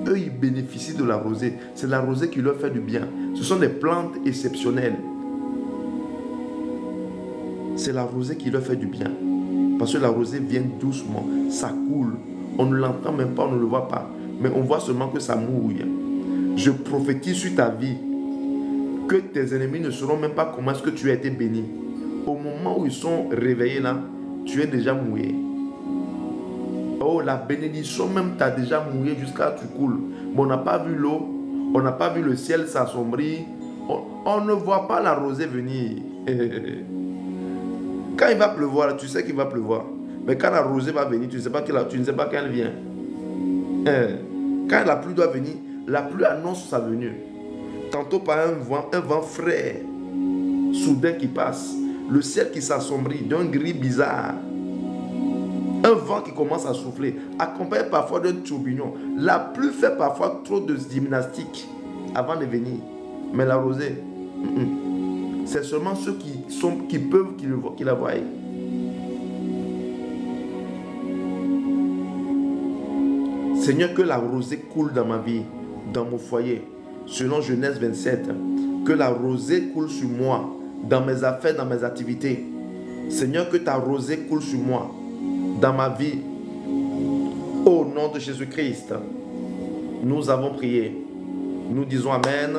[SPEAKER 1] Eux, ils bénéficient de la rosée. C'est la rosée qui leur fait du bien. Ce sont des plantes exceptionnelles. C'est la rosée qui leur fait du bien. Parce que la rosée vient doucement. Ça coule. On ne l'entend même pas, on ne le voit pas. Mais on voit seulement que ça mouille. Je prophétise sur ta vie que tes ennemis ne sauront même pas comment est-ce que tu as été béni. Au moment où ils sont réveillés là, tu es déjà mouillé. Oh, la bénédiction même t'a déjà mouillé jusqu'à ce que tu coules. Mais on n'a pas vu l'eau, on n'a pas vu le ciel s'assombrir. On ne voit pas la rosée venir. Quand il va pleuvoir, là, tu sais qu'il va pleuvoir. Mais quand la rosée va venir, tu ne sais pas qu'elle vient. Quand la pluie doit venir, la pluie annonce sa venue. Tantôt par un vent frais, soudain qui passe. Le ciel qui s'assombrit d'un gris bizarre. Un vent qui commence à souffler, accompagné parfois d'un tourbillon. La pluie fait parfois trop de gymnastique avant de venir. Mais la rosée, c'est seulement ceux qui peuvent qui la voient. Seigneur, que la rosée coule dans ma vie, dans mon foyer. Selon Genèse 27, que la rosée coule sur moi, dans mes affaires, dans mes activités. Seigneur, que ta rosée coule sur moi, dans ma vie. Au nom de Jésus-Christ, nous avons prié. Nous disons Amen.